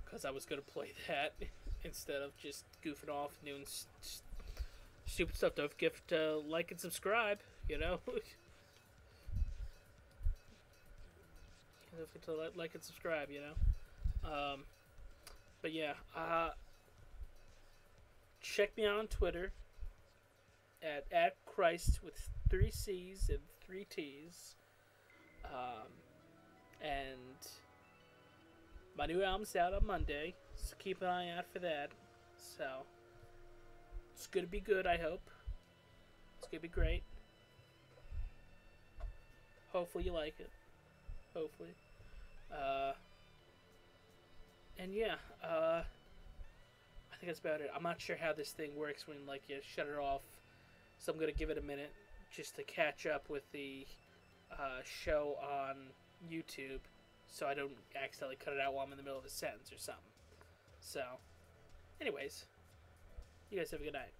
because I was gonna play that instead of just goofing off doing stupid stuff. Don't forget to like and subscribe. You know. Don't forget to like and subscribe. You know. But yeah. Check me out on Twitter at Christ with 3 C's and 3 T's. And my new album's out on Monday, so keep an eye out for that. So it's gonna be good, I hope. It's gonna be great. Hopefully you like it. Hopefully. And yeah, I think that's about it. I'm not sure how this thing works when like you shut it off, so I'm gonna give it a minute just to catch up with the show on YouTube, so I don't accidentally cut it out while I'm in the middle of a sentence or something. So, anyways, you guys have a good night.